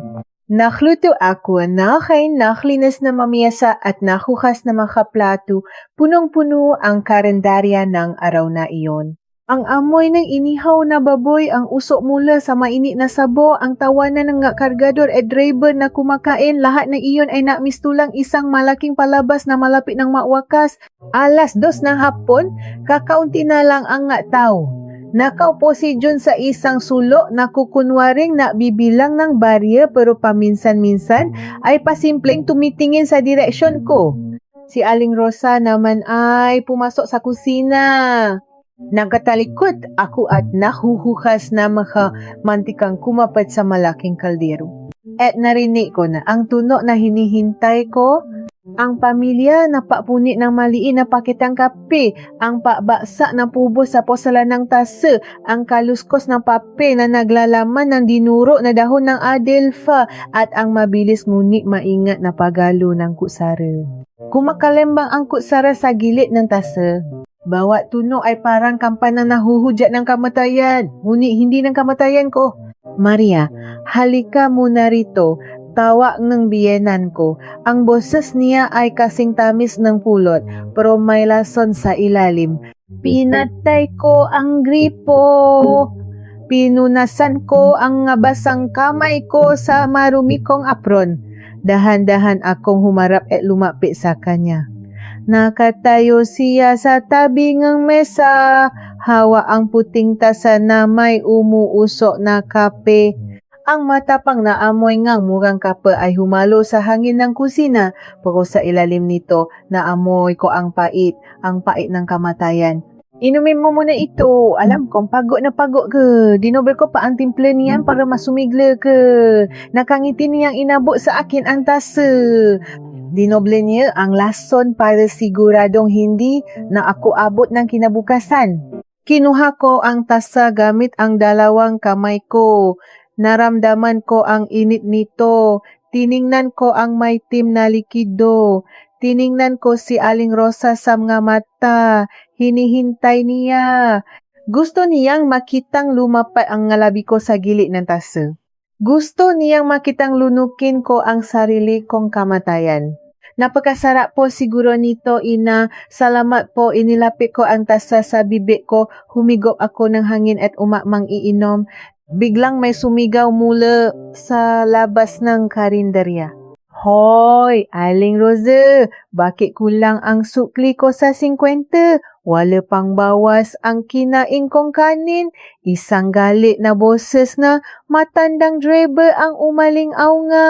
Nakluto ako na kay naklinis na mamiyasa at nahukas na mga plato. Punong-puno ang karendarya ng araw na iyon. Ang amoy ng inihaw na baboy, ang usok mula sa mainit na sabo, ang tawanan ng nga kargador at driver na kumakain, lahat na iyon ay namistulang isang malaking palabas na malapit ng mawakas. Alas 2 ng hapon, kakaunti na lang ang nga tao. Nakaupo si Jun sa isang sulok na kukunwaring na bibilang ng barya pero paminsan-minsan ay pasimpleng tumitingin sa direksyon ko. Si Aling Rosa naman ay pumasok sa kusina. Nagkatalikod ako at nahuhukas na mga mantikang kumapit sa malaking kaldero. At narinig ko na ang tunog na hinihintay ko. Ang pamilya na papunit ng maliit na pakitang kape, ang pabaksa na pubo sa posalanang tasa, ang kaluskos ng papel na naglalaman ng dinuro na dahon ng adelfa, at ang mabilis ngunit maingat na pagalo ng kutsara. Kumakalembang ang kutsara sa gilid ng tasa. Bawat tunog ay parang kampana na nahuhudyak ng kamatayan, ngunit hindi ng kamatayan ko. Maria, halika muna rito. Tawa ng biyenan ko. Ang boses niya ay kasing tamis ng pulot, pero may lason sa ilalim. Pinatay ko ang gripo. Pinunasan ko ang basang kamay ko sa marumi kong apron. Dahan-dahan akong humarap at lumapit sa kanya. Nakatayo siya sa tabi ng mesa. Hawa ang puting tasa na may umuusok na kape. Ang matapang na amoy ngang murang kape ay humalo sa hangin ng kusina, pero sa ilalim nito na amoy ko ang pait ng kamatayan. Inumin mo muna ito. Alam kong pagod na pagod ke. Dinobel ko pa ang timple niyan para masumigla ke. Nakangiti niyang inabot sa akin ang tasa. Dinoble niya ang lason para siguradong hindi na ako abot ng kinabukasan. Kinuha ko ang tasa gamit ang dalawang kamay ko. Naramdaman ko ang init nito. Tiningnan ko ang maitim na likido. Tiningnan ko si Aling Rosa sa mga mata. Hinihintay niya. Gusto niyang makitang lumapat ang ngalabi ko sa gilid ng tasa. Gusto niyang makitang lunukin ko ang sarili kong kamatayan. Napakasarap po siguro nito, ina. Salamat po, inilapit ko ang tasa sa bibig ko. Humigop ako ng hangin at umakmang iinom. Biglang may sumigaw mula sa labas ng karinderya. Hoy, Aling Rosa, bakit kulang ang sukli ko sa 50? Wala pang bawas ang kinain kong kanin. Isang galit na boses na matandang driver ang umalingaw nga.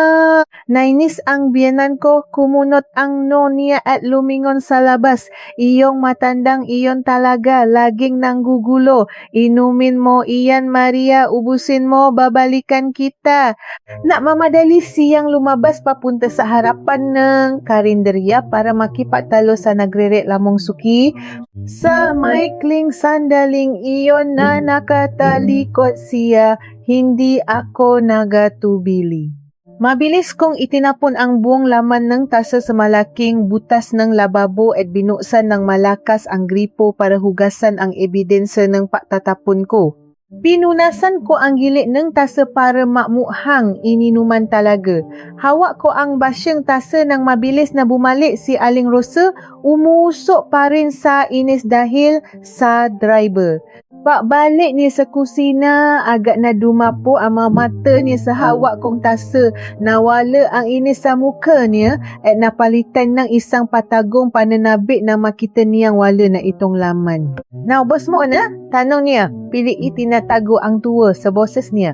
Nainis ang biyanan ko, kumunot ang no niya at lumingon sa labas. Iyong matandang iyon talaga, laging nanggugulo. Inumin mo iyan, Maria, ubusin mo, babalikan kita. Mamadali siyang lumabas papunta sa harapan ng karinderya para makipagtalo sa nagre-reklamong suki. Sa maikling sandaling iyon na nakatalikod siya, hindi ako nagatubili. Mabilis kong itinapon ang buong laman ng tasa sa malaking butas ng lababo at binuksan ng malakas ang gripo para hugasan ang ebidensya ng pagtatapon ko. Pinunasan ko ang gilid ng tasa para makmukhang ininuman talaga. Hawak ko ang basyang tasa nang mabilis na bumalik si Aling Rosa, umusok pa rin sa inis dahil sa driver. Pagbalik niya sa kusina, agak na dumapo ang mga mata niya sa hawak kong tasa. Nawala ang inis sa muka niya at napalitan ng isang patagong pananabik na makita niyang wala na itong laman. Naubos mo na? Tanong niya. Pili itinatago ang tuwa sa boses niya.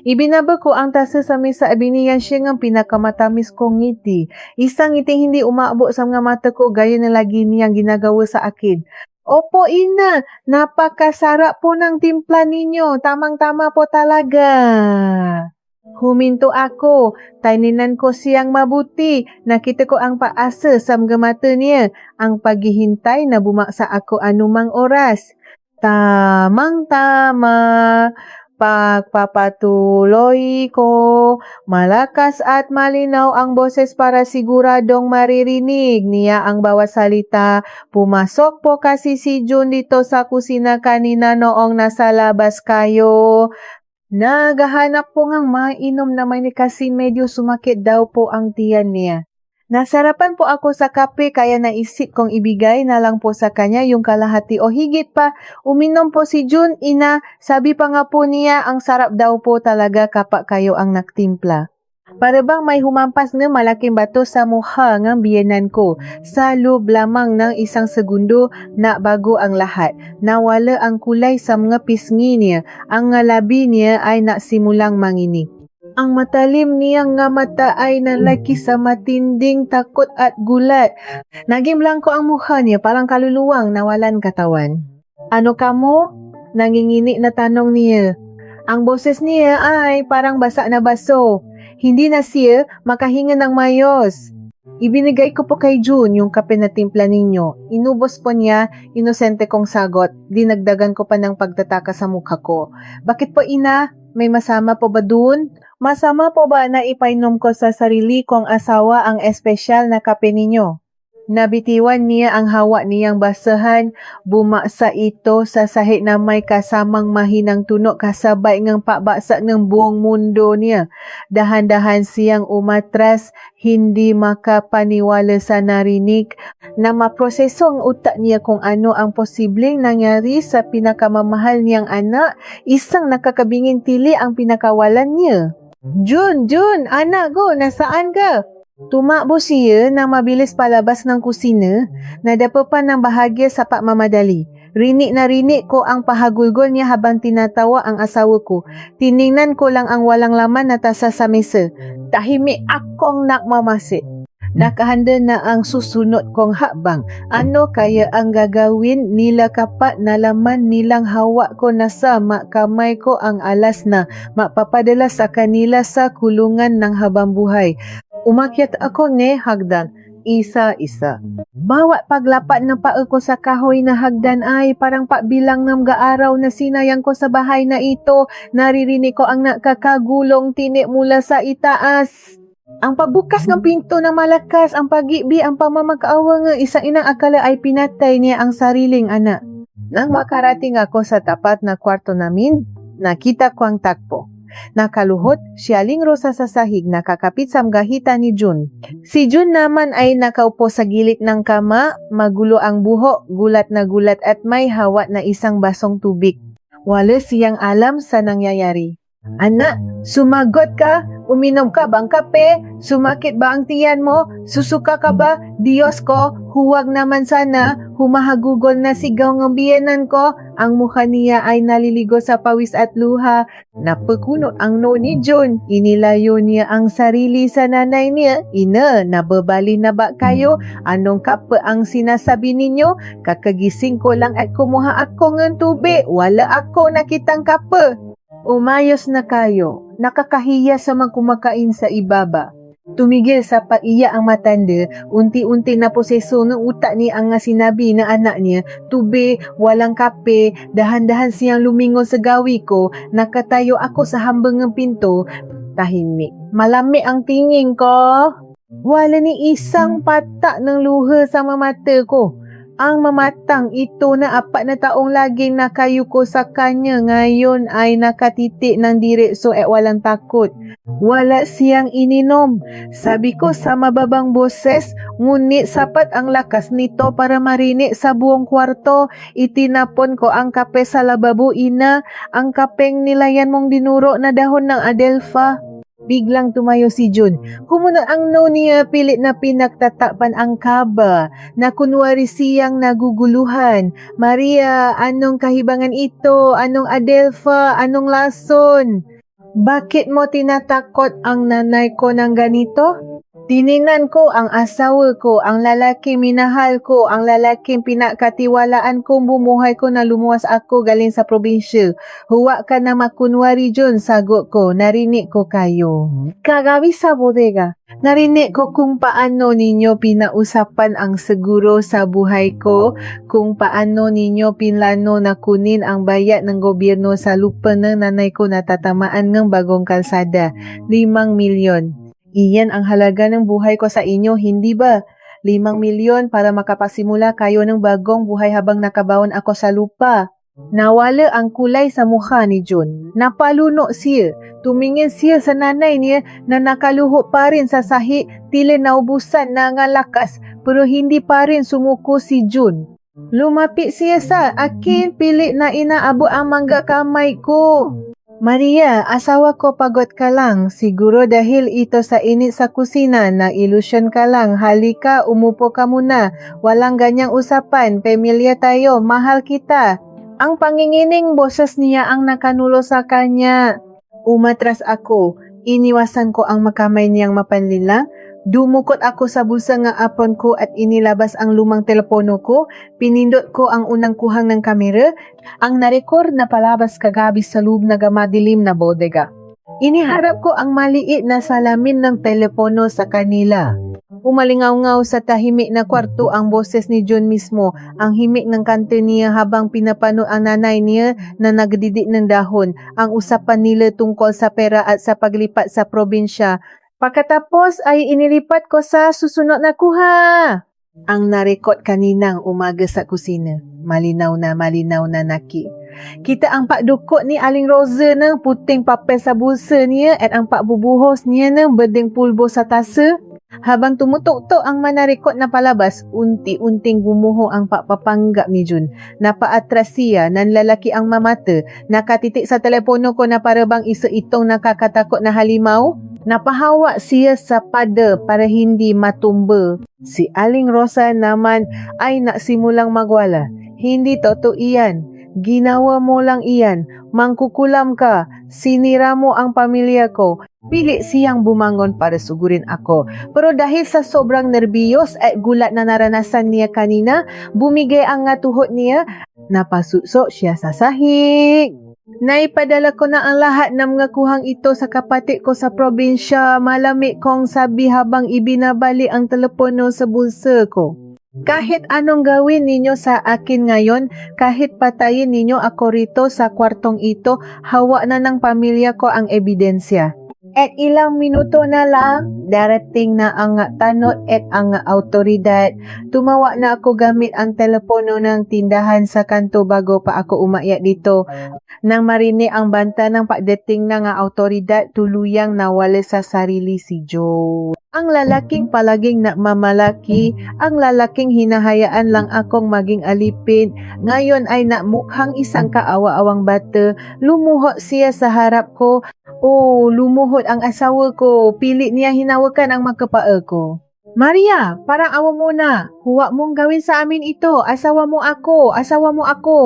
Ibinaba ko ang tasa sa mesa at biniyan siya ng pinakamatamis kong ngiti. Isang ngiti hindi umaabot sa mga mata ko gaya na lagi niyang ginagawa sa akin. Opo, ina. Napakasarap po ng timpla ninyo. Tamang-tama po talaga. Huminto ako. Taninan ko siyang mabuti. Nakita ko ang paasa sa mga mata niya. Ang paghihintay na bumaksa ako anumang oras. Tamang-tama. Pagpapatuloy ko, malakas at malinaw ang boses para siguradong maririnig niya ang bawat salita. Pumasok po kasi si Jun dito sa kusina kanina noong nasa labas kayo. Naghahanap po ngang mainom na may kasi medyo sumakit daw po ang tiyan niya. Nasarapan po ako sa kape kaya naisip kong ibigay na lang po sa kanya yung kalahati o higit pa. Uminom po si June, ina. Sabi pa nga po niya ang sarap daw po talaga kapag kayo ang nagtimpla. Para bang may humampas na malaking bato sa mukha ng biyenan ko. Sa loob lamang ng isang segundo na bago ang lahat. Nawala ang kulay sa mga pisngi niya. Ang labi niya ay nasimulang manginig. Ang matalim niyang nga mata ay nalaki sa matinding takot at gulat. Naging blanko ang mukha niya parang kaluluwang nawalan katawan. Ano kamo? Nangingini na tanong niya. Ang boses niya ay parang basa na baso. Hindi na siya makahinga ng mayos. Ibinigay ko po kay June yung kape na timpla ninyo. Inubos po niya, inosente kong sagot. Dinagdagan ko pa ng pagtataka sa mukha ko. Bakit po ina? May masama po ba dun? Masama po ba na ipainom ko sa sarili kong asawa ang espesyal na kape ninyo? Nabitiwan niya ang hawa niyang basahan, bumaksa ito sa sahig na may kasamang mahinang tunog kasabay ng pabaksak ng buong mundo niya. Dahan-dahan siyang umatras, hindi makapaniwala sa narinig na maproseso ang utak niya kung ano ang posibleng nangyari sa pinakamamahal niyang anak, isang nakakabinging tili ang pinakawalan niya. June, anak ko, nasaan ka? Tumakbo siya nang mabilis palabas ng kusina, nadapapan ng bahagya sa pagmamadali. Rinig na rinig ko ang pahagulgol niya habang tinatawa ang asawa ko. Tiningnan ko lang ang walang laman na tasa sa mesa. Tahimik akong nakmamasid. Nakahanda na ang susunod kong hakbang. Ano kaya ang gagawin nila kapag nalaman nilang hawak ko na sa kamay ko ang alas na mapapadala sa kanila sa kulungan ng habang buhay. Umakyat ako ni hagdan, isa-isa. Bawat paglapat ng paa ko sa kahoy na hagdan ay parang pagbilang ng gaaraw na sinayang ko sa bahay na ito. Naririnig ko ang nakakagulong tinik mula sa itaas. Ang pagbukas ng pinto na malakas, ang pagibi, ang pamamakaawa ng isang inang akala ay pinatay niya ang sariling anak. Nang makarating ako sa tapat na kwarto namin, nakita ko ang takpo. Nakaluhod, siya lingro sa sahig, nakakapit sa gahita ni June. Si June naman ay nakaupo sa gilid ng kama, magulo ang buhok, gulat na gulat at may hawak na isang basong tubig. Wala siyang alam sa nangyayari. Anak, sumagot ka? Uminom ka bang kape? Sumakit ba ang tiyan mo? Susuka ka ba? Diyos ko, huwag naman sana. Humahagugol na sigaw ng biyenan ko. Ang mukha niya ay naliligo sa pawis at luha. Napakunot ang no ni June. Inilayo niya ang sarili sa nanay niya. Ina, nababali na ba kayo? Anong kape ang sinasabi ninyo? Kakagising ko lang at kumuha ako ng tubig. Wala ako nakitang kape. Umayos na kayo. Nakakahiya sa magkumakain sa ibaba. Tumigil sa pag-iya ang matanda, unti-unti na poseso ng utak ni ang sinabi na anak niya, tubig, walang kape, dahan-dahan siyang lumingon sa gawi ko, nakatayo ako sa hambang ng pinto, tahimik. Malami ang tingin ko. Wala ni isang patak ng luha sa mata ko. Ang mamatang ito na 4 na taong laging nakayuko sa kanya ngayon ay nakatitik ng diretso at walang takot. Wala siyang ininom. Sabi ko sa mababang boses, ngunit sapat ang lakas nito para marinig sa buong kwarto. Itinapon ko ang kape sa lababo, ina, ang kapeng nilayan mong dinuro na dahon ng adelpha. Biglang tumayo si June. Kumunot ang no niya, pilit na pinagtatakpan ang kaba, na kunwari siyang naguguluhan. Maria, anong kahibangan ito? Anong adelpha? Anong lason? Bakit mo tinatakot ang nanay ko ng ganito? Tiningnan ko ang asawa ko, ang lalaking minahal ko, ang lalaking pinakatiwalaan kong bumuhay ko na lumuwas ako galing sa probinsya. Huwag ka na makunwari June, sagot ko. Narinig ko kayo. Kagabi sa bodega, narinig ko kung paano ninyo pinausapan ang seguro sa buhay ko, kung paano ninyo pinlano na kunin ang bayad ng gobyerno sa lupa ng nanay ko na tatamaan ng bagong kalsada. 5 milyon. Iyan ang halaga ng buhay ko sa inyo, hindi ba? 5 milyon para makapasimula kayo ng bagong buhay habang nakabaon ako sa lupa. Nawala ang kulay sa mukha ni Jun. Napalunok siya. Tumingin siya sa nanay niya na nakaluho pa rin sa sahi, tila naubusan na nga lakas, pero hindi pa rin sumuko si Jun. Lumapit siya sa akin, pilit na inaabot ang mangga kamay ko. Maria, asawa ko, pagod ka lang. Siguro dahil ito sa init sa kusina, na ilusyon ka lang. Halika, umupo ka muna. Walang ganyang usapan. Pamilya tayo, mahal kita. Ang pangingining boses niya ang nakanulo sa kanya. Umatras ako. Iniwasan ko ang makamay niyang mapanlila. Dumukot ako sa bulsa nga apon ko at inilabas ang lumang telepono ko. Pinindot ko ang unang kuhang ng kamera. Ang narecord na palabas kagabi sa loob na gamadilim na bodega. Iniharap ko ang maliit na salamin ng telepono sa kanila. Umalingaw-ngaw sa tahimik na kwarto ang boses ni John mismo, ang himik ng kanto niya habang pinapano ang nanay niya na nagdidik ng dahon, ang usapan nila tungkol sa pera at sa paglipat sa probinsya. Pagkatapos ay inilipat ko sa susunod na kuha. Ang narekod kaninang umaga sa kusina. Malinaw na naki. Kita ang pakdukot ni Aling Rosa ng puting papel sa bulsa niya at ang pakbubuhos niya ng bedeng pulbo sa tasa. Habang tumutok-tok ang manarekod na palabas, unti-unting gumuho ang pakpapanggap ni Jun. Napaatras siya, nanlalaki ang mamata, nakatitik sa telepono ko na parabang isa itong nakakatakot na halimaw. Napahawa siya sa pada para hindi matumba. Si Aling Rosa naman ay nasimulang magwala. Hindi totoo iyan. Ginawa mo lang iyan. Mangkukulam ka. Sinira mo ang pamilya ko. Pili siyang bumangon para sugurin ako. Pero dahil sa sobrang nerbiyos at gulat na naranasan niya kanina, bumigay ang nga tuhod niya. Napasuso siya sa sahig. Naipadala ko na ang lahat ng mga kuhang ito sa kapatid ko sa probinsya. Malamig kong sabi habang ibinabalik ang telepono sa bulsa ko. Kahit anong gawin ninyo sa akin ngayon, kahit patayin ninyo ako rito sa kwartong ito, hawa na ng pamilya ko ang ebidensya. At ilang minuto na lang, darating na ang tanod at ang autoridad. Tumawa na ako gamit ang telepono ng tindahan sa kanto bago pa ako umakyat dito. Nang marinig ang banta ng pagdating ng autoridad, tuluyang nawala sa sarili si Joe. Ang lalaking palaging nagmamalaki, ang lalaking hinahayaan lang akong maging alipin, ngayon ay namukhang isang kaawa-awang bata. Lumuhod siya sa harap ko. Oh, lumuhod ang asawa ko. Pilit niya hinawakan ang makapaa ko. Maria, parang awa mo na. Huwag mong gawin sa amin ito. Asawa mo ako,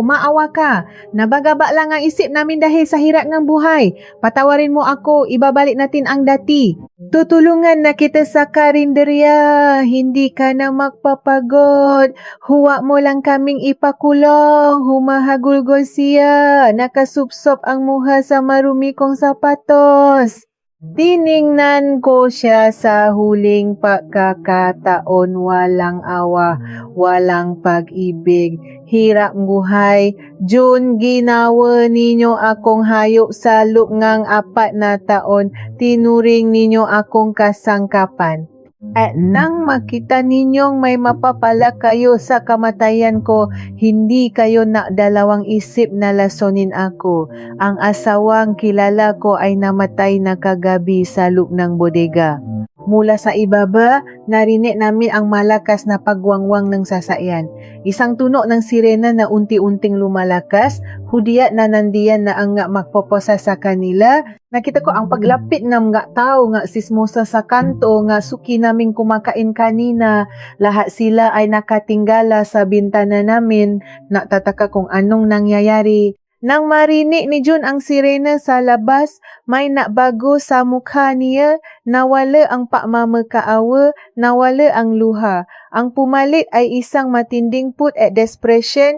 maawa ka. Nabagaba lang ang isip namin dahil sa hirap ng buhay. Patawarin mo ako, ibabalik natin ang dati. Tutulungan na kita sa karinderya. Hindi ka na magpapagod. Huwag mo lang kaming ipakulong. Humahagulgol siya. Nakasupsop ang muha sa marumi kong sapatos. Tiningnan ko siya sa huling pagkakataon, walang awa, walang pag-ibig, hirap buhay. June, ginawa ninyo akong hayop sa loob ng 4 na taon, tinuring ninyo akong kasangkapan. At nang makita ninyong may mapapala kayo sa kamatayan ko, hindi kayo nakdalawang isip na lasonin ako. Ang asawang kilala ko ay namatay na kagabi sa loob ng bodega. Mula sa ibaba, narinig namin ang malakas na pagwangwang ng sasakyan. Isang tunog ng sirena na unti-unting lumalakas, hudyat na nandiyan na ang nga magpoposa sa kanila. Nakita ko ang paglapit ng nga tao nga sismosa sa kanto nga suki naming kumakain kanina. Lahat sila ay nakatinggala sa bintana namin. Natataka kung anong nangyayari. Nang marinig ni June ang sirena sa labas, may nabago sa mukha niya, nawala ang pagmamakaawa, nawala ang luha. Ang pumalit ay isang matinding put at desperation,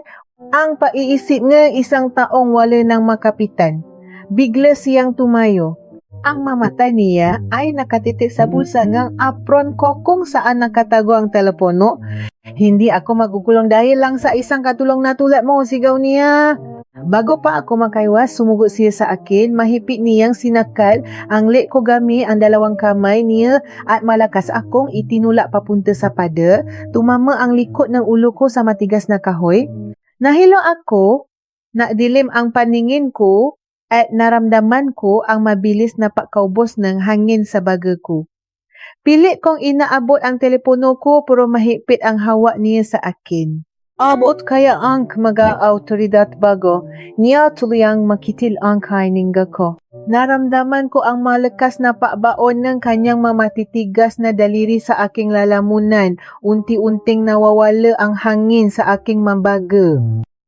ang paiisip nga isang taong wala ng makapitan. Bigla siyang tumayo. Ang mamata niya ay nakatitik sa bulsa ng apron ko kung saan nakatago ang telepono. Hindi ako magugulong dahil lang sa isang katulong na tulad mo, sigaw niya. Bago pa ako makaiwas, sumugot siya sa akin, mahipit niyang sinakal ang leg ko gamit ang dalawang kamay niya at malakas akong itinulak papunta sa pada, tumama ang likod ng ulo ko sa matigas na kahoy. Nahilo ako, Nakdilim ang paningin ko at naramdaman ko ang mabilis na pagkaubos ng hangin sa baga ko. Pilit kong inaabot ang telepono ko pero mahigpit ang hawak niya sa akin. Abot kaya ang mga autoridad bago niya tuluyang makitil ang kainingga ko. Naramdaman ko ang malakas na pabaon ng kanyang mamatitigas na daliri sa aking lalamunan. Unti-unting nawawala ang hangin sa aking mambaga.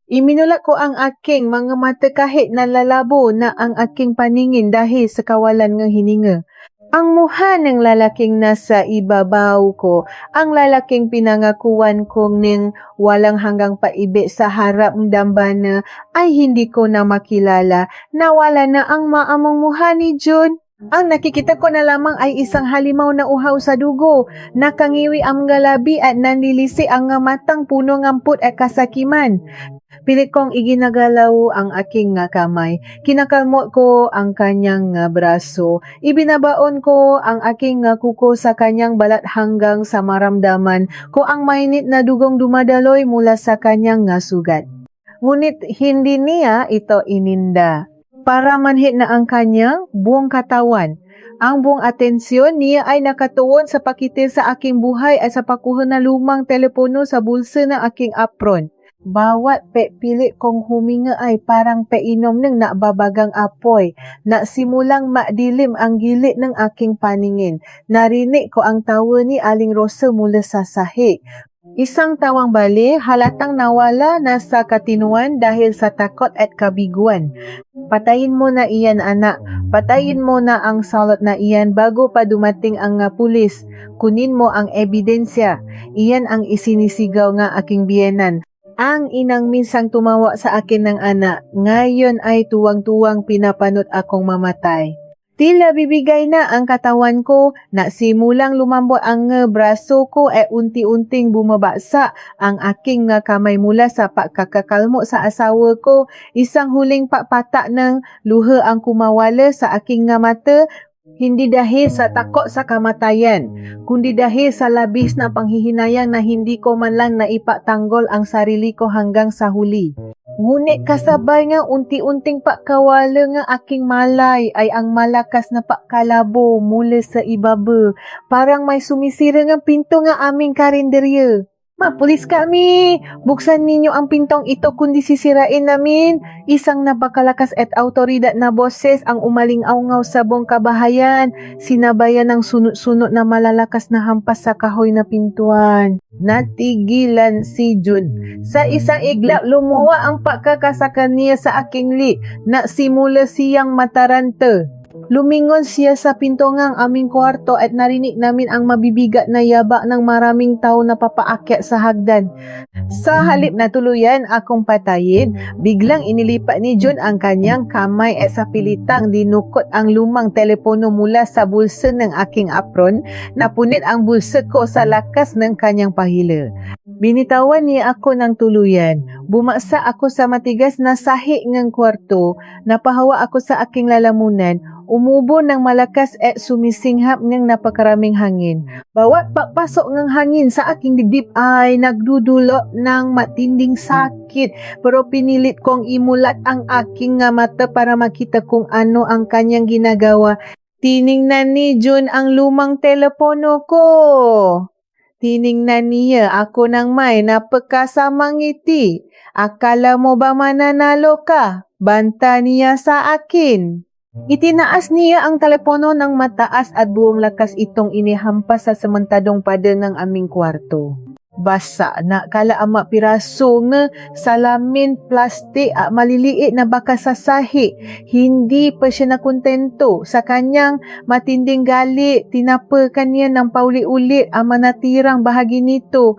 Iminulak ko ang aking mga mata kahit nalalabo na ang aking paningin dahil sa kawalan ng hininga. Ang mukha ng lalaking nasa ibabaw ko, ang lalaking pinangakuan kong ning walang hanggang paibi sa harap ng dambana ay hindi ko na makilala. Nawala na ang maamong mukha ni June. Ang nakikita ko na lamang ay isang halimaw na uhaw sa dugo. Nakangiwi ang galabi at nanlilisi ang nga matang puno ngamput at kasakiman. Pilit kong iginagalaw ang aking kamay. Kinakalmot ko ang kanyang braso. Ibinabaon ko ang aking kuko sa kanyang balat hanggang sa maramdaman ko ang mainit na dugong dumadaloy mula sa kanyang sugat. Ngunit hindi niya ito ininda. Para manhit na ang kanyang buong katawan. Ang buong atensyon niya ay nakatuon sa pakitil sa aking buhay at sa pakuha na lumang telepono sa bulsa ng aking apron. Bawat pilit kong huminga ay parang painom ng nababagang apoy na simulang madilim ang gilid ng aking paningin. Narinig ko ang tawa ni Aling Rosa mula sa sahig. Isang tawang bali, halatang nawala na sa katinuan dahil sa takot at kabiguan. Patayin mo na iyan, anak. Patayin mo na ang salot na iyan bago pa dumating ang pulis. Kunin mo ang ebidensya. Iyan ang isinisigaw nga aking biyenan. Ang inang minsang tumawa sa akin ng anak, ngayon ay tuwang-tuwang pinapanot akong mamatay. Tila bibigay na ang katawan ko, na simulang lumambot ang braso ko at unti-unting bumabasa ang aking kamay mula sa pagkakakalmo sa asawa ko. Isang huling papata ng luha ang kumawala sa aking mata. Hindi dahil sa takot sa kamatayan, kundi dahil sa labis na panghihinayang na hindi ko man lang naipatanggol ang sarili ko hanggang sa huli. Ngunit kasabay nga unti-unting pakawala nga aking malay ay ang malakas na pakalabo mula sa ibaba. Parang may sumisira nga pinto nga aming karinderya. Pulis kami! Buksan ninyo ang pintong ito kundi sisirain namin. Isang napakalakas at autoridad na boses ang umaling-aungaw sa buong kabahayan. Sinabayan ng sunod-sunod na malalakas na hampas sa kahoy na pintuan. Natigilan si June. Sa isang iglap, lumuwa ang pagkakasakan niya sa aking li na simula siyang mataranta. Lumingon siya sa pinto ng aming kwarto at narinig namin ang mabibigat na yaba ng maraming tao na papaakyat sa hagdan. Sa halip na tuluyan akong patayin, biglang inilipat ni June ang kanyang kamay at sa pilitang dinukot ang lumang telepono mula sa bulsa ng aking apron. Napunit ang bulsa ko sa lakas ng kanyang pahila. Binitawan niya ako ng tuluyan. Bumaksa ako sa matigas na sahig ng kwarto. Napahawa ako sa aking lalamunan. Umubo ng malakas at sumisinghap ng napakaraming hangin. Bawat papasok ng hangin sa aking dibdib ay nagdudulo ng matinding sakit. Pero pinilit kong imulat ang aking mata para makita kung ano ang kanyang ginagawa. Tiningnan ni June ang lumang telepono ko. Tiningnan niya ako ng may napakasamang ngiti. Akala mo ba mananalo ka? Banta niya sa akin. Itinaas niya ang telepono ng mataas at buong lakas itong inihampas sa semantadong pada ng aming kwarto. Basa na kala ama piraso nga salamin plastik at maliliit na baka sa sahi. Hindi pa siya nakontento sa kanyang matinding galit. Tinapakan niya ng pauli-ulit ang manatirang bahagi nito.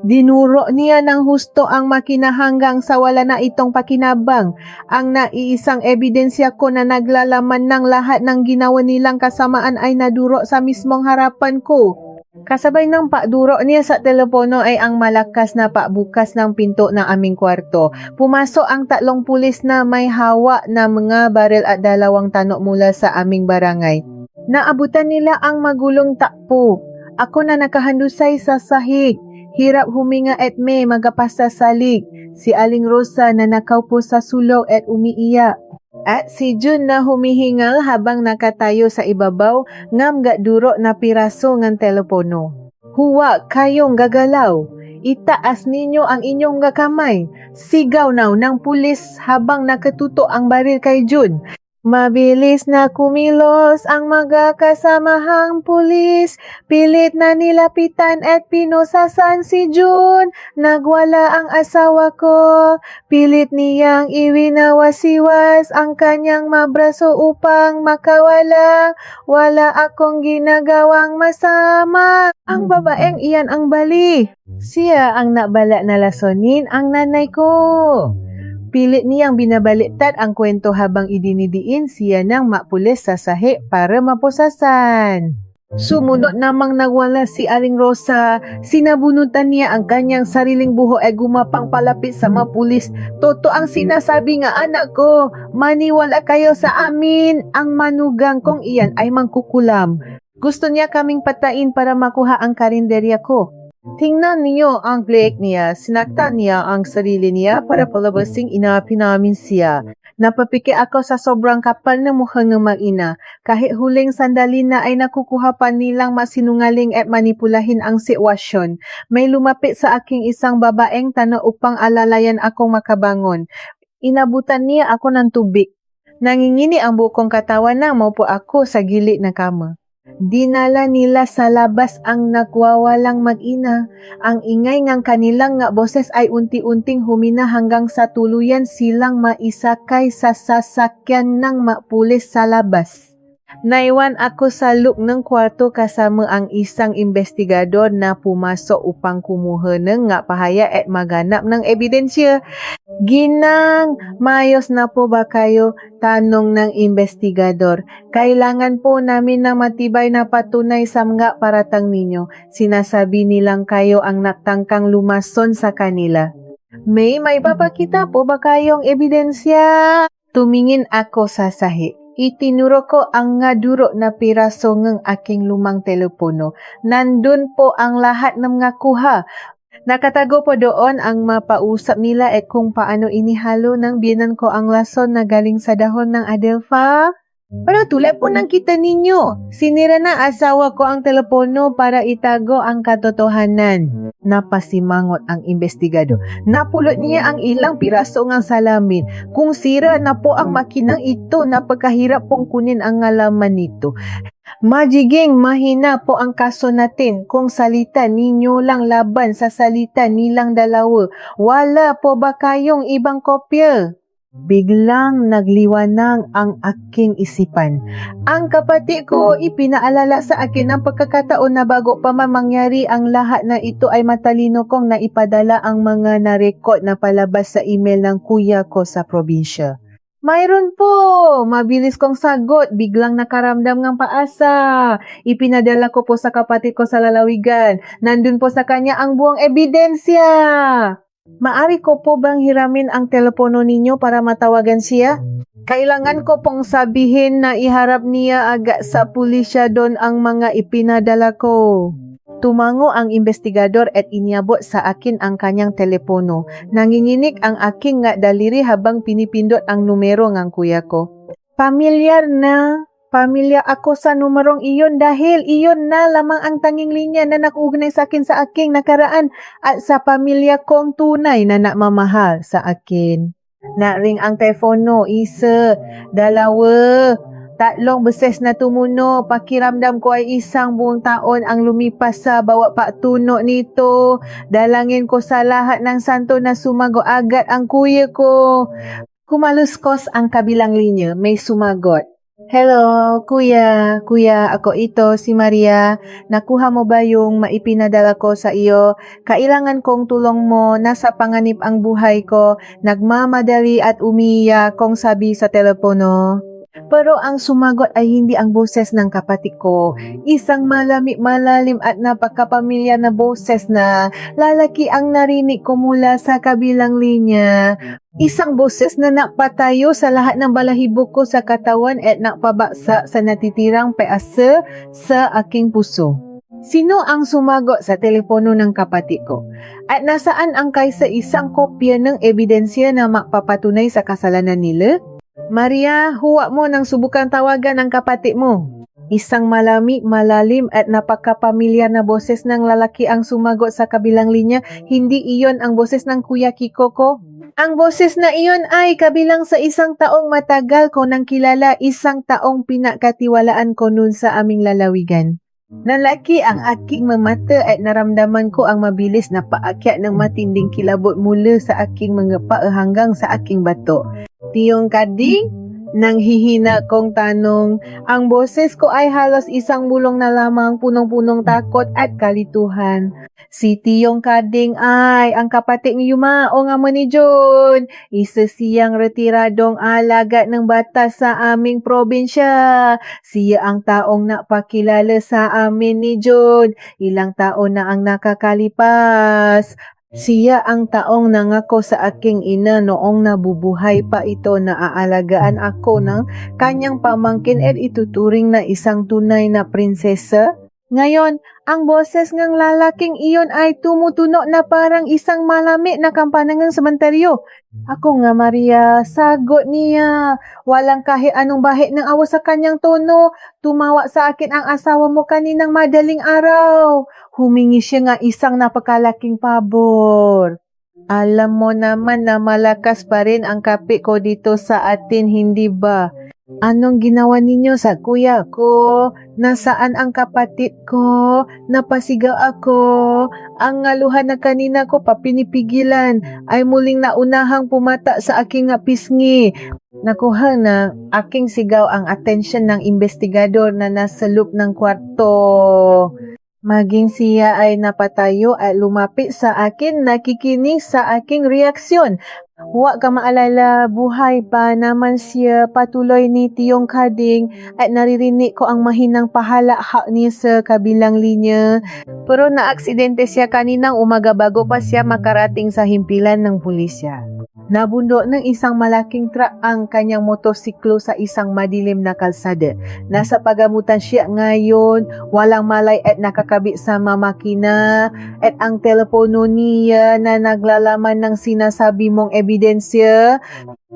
Dinuro niya ng husto ang makina hanggang sa wala na itong pakinabang. Ang naiisang ebidensya ko na naglalaman ng lahat ng ginawa nilang kasamaan ay naduro sa mismong harapan ko. Kasabay ng pakduro niya sa telepono ay ang malakas na pakbukas ng pinto ng aming kwarto. Pumasok ang 3 pulis na may hawak na mga baril at 2 tanok mula sa aming barangay. Naabutan nila ang magulong takpo. Ako na nakahandusay sa sahig. Hirap huminga at may magapasa salig. Si Aling Rosa na nakaupo sa sulok at umiiyak. At si Jun na humihingal habang nakatayo sa ibabaw ngam duro na piraso ng telepono. Huwag kayong gagalaw. Itaas ninyo ang inyong kamay. Sigaw now ng pulis habang nakatuto ang baril kay Jun. Mabilis na kumilos ang magkasamahang pulis. Pilit na nilapitan at pinusasan si Jun. Nagwala ang asawa ko. Pilit niyang iwinawasiwas ang kanyang mabraso upang makawala. Wala akong ginagawang masama. Ang babaeng iyan ang bali. Siya ang nabala na lasonin ang nanay ko. Pilit niyang binabaliktad ang kwento habang idinidiin siya ng mapulis sa sahi para mapusasan. Sumunod namang nagwala si Aling Rosa. Sinabunutan niya ang kanyang sariling buho ay gumapang palapit sa mapulis. Toto ang sinasabi nga, anak ko, maniwala kayo sa amin. Ang manugang kong iyan ay mangkukulam. Gusto niya kaming patain para makuha ang karinderya ko. Tingnan niyo ang click niya. Sinaktan niya ang sarili niya para palabasing inapi namin siya. Napapiki ako sa sobrang kapal na mukha ng mag-ina. Kahit huling sandali na ay nakukuha pa nilang masinungaling at manipulahin ang sitwasyon. May lumapit sa aking isang babaeng tano upang alalayan akong makabangon. Inabutan niya ako ng tubig. Nangingini ang bukong katawan na maupo ako sa gilid ng kama. Dinala nila sa labas ang nagwawalang mag-ina. Ang ingay ng kanilang nga boses ay unti-unting humina hanggang sa tuluyan silang maisakay sa sasakyan ng mapulis sa labas. Naiwan ako sa loob ng kwarto kasama ang isang investigador na pumasok upang kumuha ng nga pahaya at maghanap ng ebidensya. Ginang, mayos na po ba kayo? Tanong ng investigador. Kailangan po namin ng matibay na patunay sa mga paratang ninyo. Sinasabi nilang kayo ang natangkang lumason sa kanila. May papakita po ba kayong ebidensya? Tumingin ako sa sahi. Itinuro ko ang nga duro na piraso ng aking lumang telepono. Nandun po ang lahat ng mga kuha. Nakatago po doon ang mapausap nila at kung paano inihalo ng biyenan ko ang lason na galing sa dahon ng adelpha. Pero tulad po ng kita ninyo, sinira na asawa ko ang telepono para itago ang katotohanan. Napasimangot ang investigador. Napulot niya ang ilang piraso ng salamin. Kung sira na po ang makinang ito, napagkahirap pong kunin ang ngalaman nito. Magiging mahina po ang kaso natin kung salita ninyo lang laban sa salita nilang dalawa. Wala po ba kayong ibang kopya? Biglang nagliwanag ang aking isipan. Ang kapatid ko ipinaalala sa akin ang pagkakataon na bago pa man mangyari ang lahat na ito ay matalino kong naipadala ang mga narekod na palabas sa email ng kuya ko sa probinsya. Mayroon po! Mabilis kong sagot, biglang nakaramdam ng paasa. Ipinadala ko po sa kapatid ko sa lalawigan. Nandun po sa kanya ang buong ebidensya. Maari ko po bang hiramin ang telepono ninyo para matawagan siya? Kailangan ko pong sabihin na iharap niya agad sa pulisya doon ang mga ipinadala ko. Tumango ang investigador at inyabot sa akin ang kanyang telepono. Nanginginig ang aking nga daliri habang pinipindot ang numero ng kuya ko. Pamilyar ako sa numerong iyon dahil iyon na lamang ang tanging linya na nakuugnay sa akin sa aking nakaraan at sa pamilya kong tunay na namamahal sa akin. Naring ang telepono, isa, dalawa, tatlong beses na tumuno. Pakiramdam ko ay isang buong taon ang lumipas sa bawa patuno nito. Dalangin ko sa lahat ng santo na sumagot agad ang kuya ko. Kumaluskos ang kabilang linya, may sumagot. Hello, kuya, ako ito, si Maria. Nakuha mo ba yung maipinadala ko sa iyo? Kailangan kong tulong mo, nasa panganib ang buhay ko. Nagmamadali at umiiyak kong sabi sa telepono. Pero ang sumagot ay hindi ang boses ng kapatid ko. Isang malalim at napakapamilyar na boses na lalaki ang narinig ko mula sa kabilang linya. Isang boses na napatayo sa lahat ng balahibo ko sa katawan at napabaksa sa natitirang peasa sa aking puso. Sino ang sumagot sa telepono ng kapatid ko? At nasaan ang kaisa-isang kopya ng ebidensya na magpapatunay sa kasalanan nila? Maria, huwag mo nang subukan tawagan ang kapatid mo. Isang malamig, malalim at napakapamilyar na boses ng lalaki ang sumagot sa kabilang linya. Hindi iyon ang boses ng Kuya Kiko ko. Ang boses na iyon ay kabilang sa isang taong matagal ko nang kilala, isang taong pinakatiwalaan ko nun sa aming lalawigan. Nalaki ang aking mamata at naramdaman ko ang mabilis na paakyat ng matinding kilabot mula sa aking mga paa hanggang sa aking bato. Tiyong Kading, nang hihina kong tanong, ang boses ko ay halos isang bulong na lamang punong-punong takot at kalituhan. Si Tiyong Kading ay ang kapatid ni Yuma o nga ni John. Isa siyang retiradong alagad ng batas sa aming probinsya. Siya ang taong napakilala sa amin ni John. Ilang taon na ang nakakalipas. Siya ang taong nangako sa aking ina noong nabubuhay pa ito na aalagaan ako ng kanyang pamangkin at ituturing na isang tunay na prinsesa. Ngayon, ang boses ng lalaking iyon ay tumutunog na parang isang malamig na kampanangang sementeryo. Ako nga Maria, sagot niya. Walang kahit anong bahid ng awa sa kanyang tono. Tumawa sa akin ang asawa mo kaninang madaling araw. Humingi siya nga isang napakalaking pabor. Alam mo naman na malakas pa rin ang kape ko dito sa atin, hindi ba? Anong ginawa ninyo sa kuya ko? Nasaan ang kapatid ko? Napasigaw ako. Ang ngaluhan na kanina ko papinipigilan ay muling naunahang pumata sa aking pisngi. Nakuha na aking sigaw ang atensyon ng investigador na nasa loob ng kwarto. Maging siya ay napatayo at lumapit sa akin, nakikinig sa aking reaksyon. Huwag ka maalala, buhay pa naman siya, patuloy ni Tiyong Kading at naririnig ko ang mahinang pahalahak niya sa kabilang linya. Pero naaksidente siya kaninang umaga bago pa siya makarating sa himpilan ng pulisya. Nabundok ng isang malaking truck ang kanyang motosiklo sa isang madilim na kalsada. Nasa pagamutan siya ngayon, walang malay at nakakabit sa makina at ang telepono niya na naglalaman ng sinasabi mong ebidensya.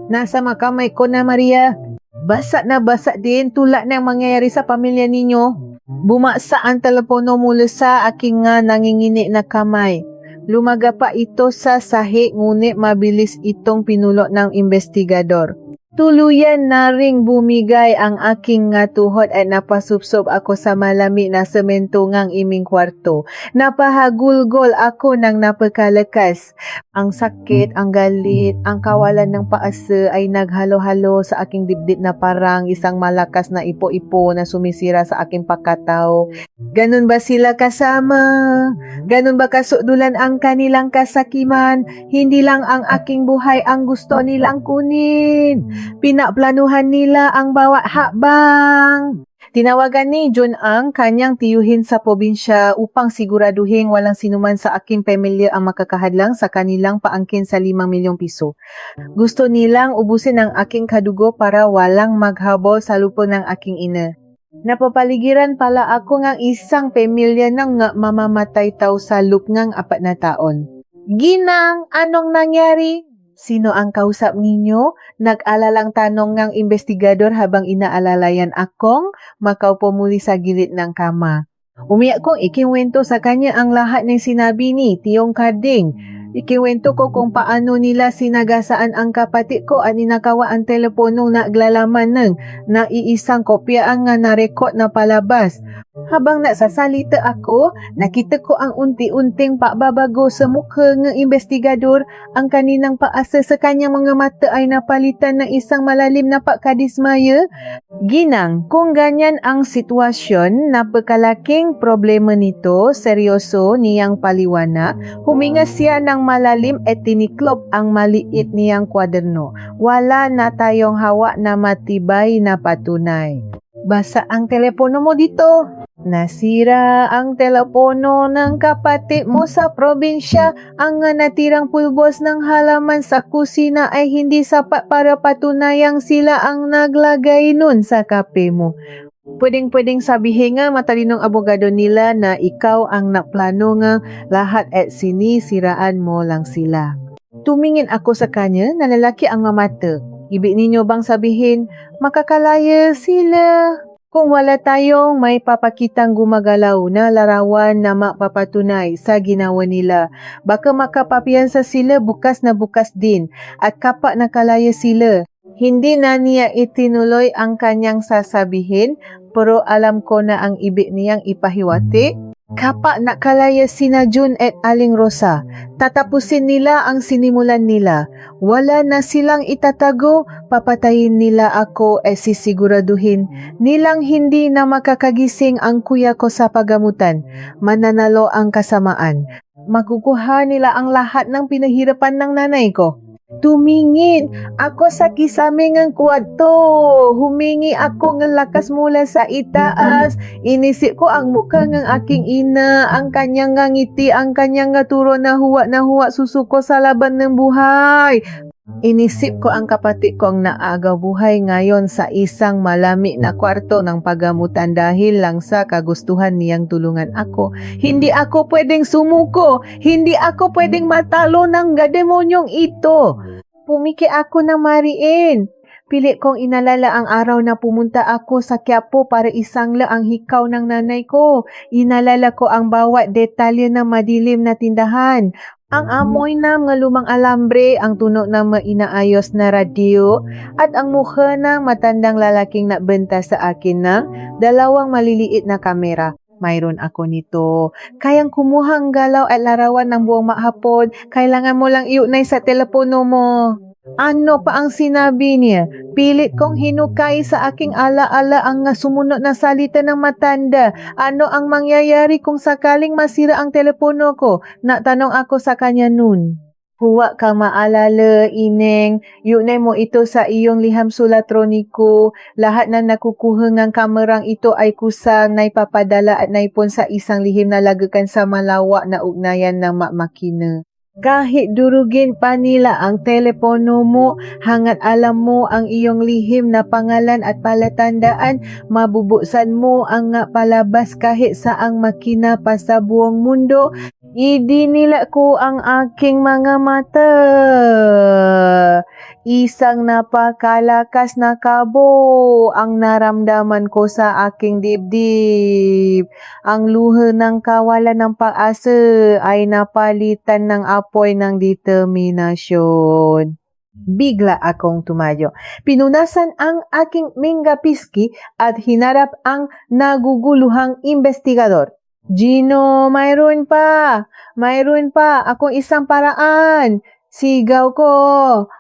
Nasa makamay ko na Maria. Basa na basa din tulad ng mangyayari sa pamilya ninyo. Bumasa ang telepono mula sa aking nangingini na kamay. Lumaga pa ito sa sahi ngunit mabilis itong pinulot ng investigador. Tuluyan na ring bumigay ang aking tuhod at napasubsob ako sa malamig na semento ngang iming kwarto. Napahagulgol ako ng napakalakas. Ang sakit, ang galit, ang kawalan ng paasa ay naghalo-halo sa aking dibdib na parang isang malakas na ipo-ipo na sumisira sa aking pakataw. Ganun ba sila kasama? Ganun ba kasudulan ang kanilang kasakiman? Hindi lang ang aking buhay ang gusto nilang kunin. Pinaplanuhan nila ang bawat hakbang. Tinawagan ni John ang kanyang tiyuhin sa probinsya upang siguraduhin walang sinuman sa aking pamilya ang makakahadlang sa kanilang paangkin sa 5 milyong piso. Gusto nilang ubusin ang aking kadugo para walang maghabol sa lupo ng aking ina. Napapaligiran pala ako ng isang pamilya ng mamamatay tao sa loop ng 4 na taon. Ginang, anong nangyari? Sino ang kausap ninyo? Nag-alalang tanong ng investigador habang inaalalayan akong makaupo muli sa gilid ng kama. Umiyak kong ikiwento sa kanya ang lahat ng sinabi ni Tiyong Kading. Ikiwento ko kung paano nila sinagasaan ang kapatid ko at ninakawa ang teleponong naglalaman ng naiisang kopya ang narekod na palabas. Habang nasasalita ako, nakita ko ang unti-unting pagbabago sa mukha ng investigador. Ang kaninang paasa sa kanyang mga mata ay napalitan ng isang malalim na pagkadismaya. Ginang, kung ganyan ang sitwasyon, napakalaking problema nito, seryoso niyang paliwanag, huminga siya ng malalim at tiniklop ang maliit niyang kwaderno. Wala na tayong hawak na matibay na patunay. Basa ang telepono mo dito. Nasira ang telepono ng kapatid mo sa probinsya. Ang natirang pulbos ng halaman sa kusina ay hindi sapat para patunayang sila ang naglagay nun sa kape mo. Pwedeng-pwedeng sabihin nga matalinong abogado nila na ikaw ang naplano nga lahat at sinisiraan mo lang sila. Tumingin ako sa kanya na lalaki ang mamata. Ibig ninyo bang sabihin, makakalaya sila? Kung wala tayong may papakitang gumagalaw na larawan na mapapatunay sa ginawa nila, baka makapapiyansa sila bukas na bukas din at kapag nakalaya sila. Hindi na niya itinuloy ang kanyang sasabihin, pero alam ko na ang ibig niyang ipahiwati. Kapag nakalaya sina June at Aling Rosa, tatapusin nila ang sinimulan nila. Wala na silang itatago, papatayin nila ako at sisiguraduhin nilang hindi na makakagising ang kuya ko sa pagamutan. Mananalo ang kasamaan. Makukuha nila ang lahat ng pinahirapan ng nanay ko. Tumingin ako sa kisaming ng kwarto. Humingi ako ng lakas mula sa itaas. Inisip ko ang mukha ng aking ina, ang kanyang ngiti, ang kanyang turo na huwa susuko sa laban ng buhay. Inisip ko ang kapatid ko ang naaga buhay ngayon sa isang malami na kwarto ng pagamutan dahil lang sa kagustuhan niyang tulungan ako. Hindi ako pwedeng sumuko. Hindi ako pwedeng matalo ng gademonyong ito. Pumiki ako ng mariin. Pilit kong inalala ang araw na pumunta ako sa Quiapo para isangla ang hikaw ng nanay ko. Inalala ko ang bawat detalye ng madilim na tindahan. Ang amoy ng mga lumang alambre, ang tunog ng mga inaayos na radyo, at ang mukha ng matandang lalaking nagbenta sa akin ng 2 maliliit na kamera. Mayroon ako nito. Kayang kumuha ang galaw at larawan ng buong mahapon. Kailangan mo lang iunay sa telepono mo. Ano pa ang sinabi niya? Pilit kong hinukay sa aking ala-ala ang sumunod na salita ng matanda. Ano ang mangyayari kung sakaling masira ang telepono ko? Natanong ako sa kanya nun. Huwag kang maalala, Ineng. Yunay mo ito sa iyong liham sulatroniko. Lahat na nakukuha ng kamerang ito ay kusang na ipapadala at naipon sa isang lihim na lagakan sa malawak na ugnayan ng makina. Kahit durugin pa nila ang telepono mo, hangat alam mo ang iyong lihim na pangalan at palatandaan, mabubuksan mo ang palabas kahit saang makina pa sa buong mundo. Idinila ko ang aking mga mata. Isang napakalakas na kabo ang naramdaman ko sa aking dibdib. Ang luha ng kawalan ng pag-asa ay napalitan ng apoy ng determinasyon. Bigla akong tumayo. Pinunasan ang aking minggapiski at hinarap ang naguguluhang investigador. Gino, mayroon pa. Akong isang paraan. Sigaw ko.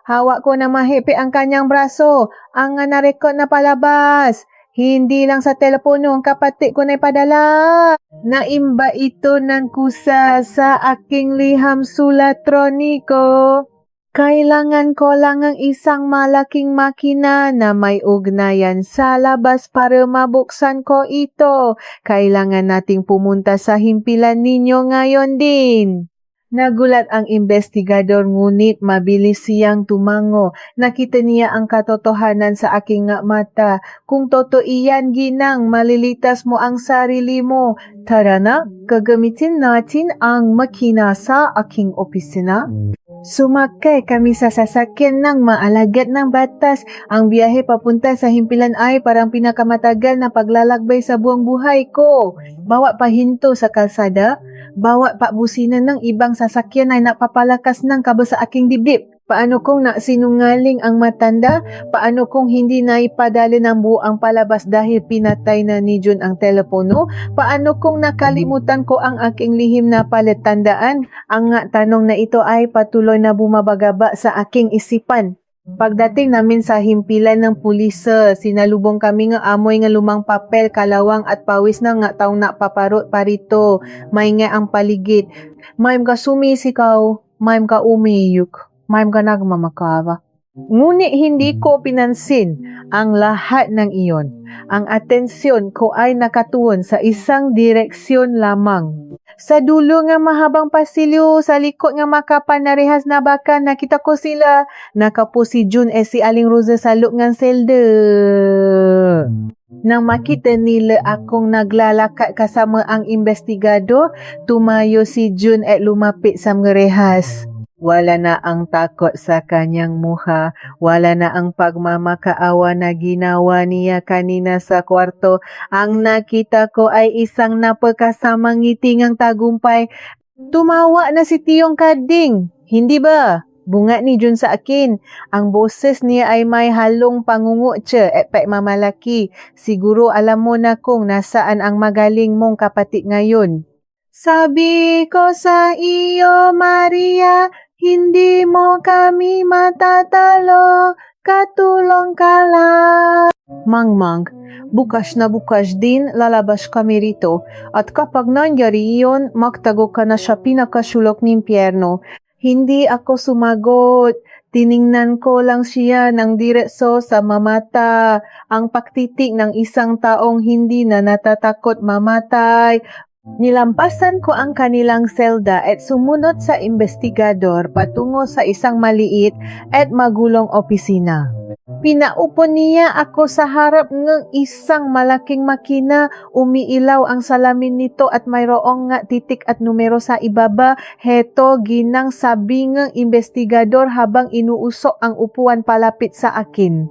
Hawak ko na mahipi ang kanyang braso. Ang narekod na palabas. Hindi lang sa telepono ang kapatid ko na ipadala. Naimba ito ng kusa sa aking liham sulatroniko. Kailangan ko lang ang isang malaking makina na may ugnayan sa labas para mabuksan ko ito. Kailangan nating pumunta sa himpilan ninyo ngayon din. Nagulat ang investigador ngunit mabilis siyang tumango. Nakita niya ang katotohanan sa aking mata. Kung totoo iyan, Ginang, malilitas mo ang sarili mo. Tara na, gagamitin natin ang makina sa aking opisina. Sumakay kami sa sasakyan ng maalagad ng batas. Ang biyahe papunta sa himpilan ay parang pinakamatagal na paglalakbay sa buong buhay ko. Bawa pahinto sa kalsada, bawa pabusinan ng ibang sasakyan ay napapalakas ng kaba sa aking dibdib. Paano kung nasinungaling ang matanda? Paano kung hindi na ipadali ng buang palabas dahil pinatay na ni June ang telepono? Paano kung nakalimutan ko ang aking lihim na palatandaan? Ang tanong na ito ay patuloy na bumabagaba sa aking isipan. Pagdating namin sa himpilan ng pulisa, sinalubong kami nga amoy nga lumang papel, kalawang at pawis na nga taong napaparot parito. May nga ang paligid. Maim ka sumisikaw, maim ka umiyok. Maim ka nagmamakara. Ngunit hindi ko pinansin ang lahat ng iyon. Ang atensyon ko ay nakatuon sa isang direksyon lamang. Sa dulo nga mahabang pasilyo, sa likod nga makapan na rehas na baka, nakita ko sila. Nakapo si Jun si Aling Rosa sa loob ng selda. Nang makita nila akong naglalakad kasama ang investigador, tumayo si Jun at lumapit sa mga rehas. Wala na ang takot sa kanyang muha. Wala na ang pagmamakaawa na ginawa niya kanina sa kwarto. Ang nakita ko ay isang napakasamang ngiti ng tagumpay. Tumawa na si Tiyong Kading. Hindi ba? Bunga ni Jun sa akin. Ang boses niya ay may halong pangungo tse at mamalaki. Siguro alam mo na kung nasaan ang magaling mong kapatid ngayon. Sabi ko sa iyo, Maria, hindi mo kami matatalo, katulong ka lang. Mang, bukas na bukas din lalabas kami rito at kapag nangyari iyon, magtago ka na sa pinakasulok ng impyerno. Hindi ako sumagot. Tiningnan ko lang siya ng diretso sa mamata. Ang pagtitik ng isang taong hindi na natatakot mamatay. Nilampasan ko ang kanilang selda at sumunod sa investigador patungo sa isang maliit at magulong opisina. Pinaupo niya ako sa harap ng isang malaking makina. Umiilaw ang salamin nito at mayroong nga titik at numero sa ibaba. Heto, ginang sabi ng investigador habang inuusok ang upuan palapit sa akin.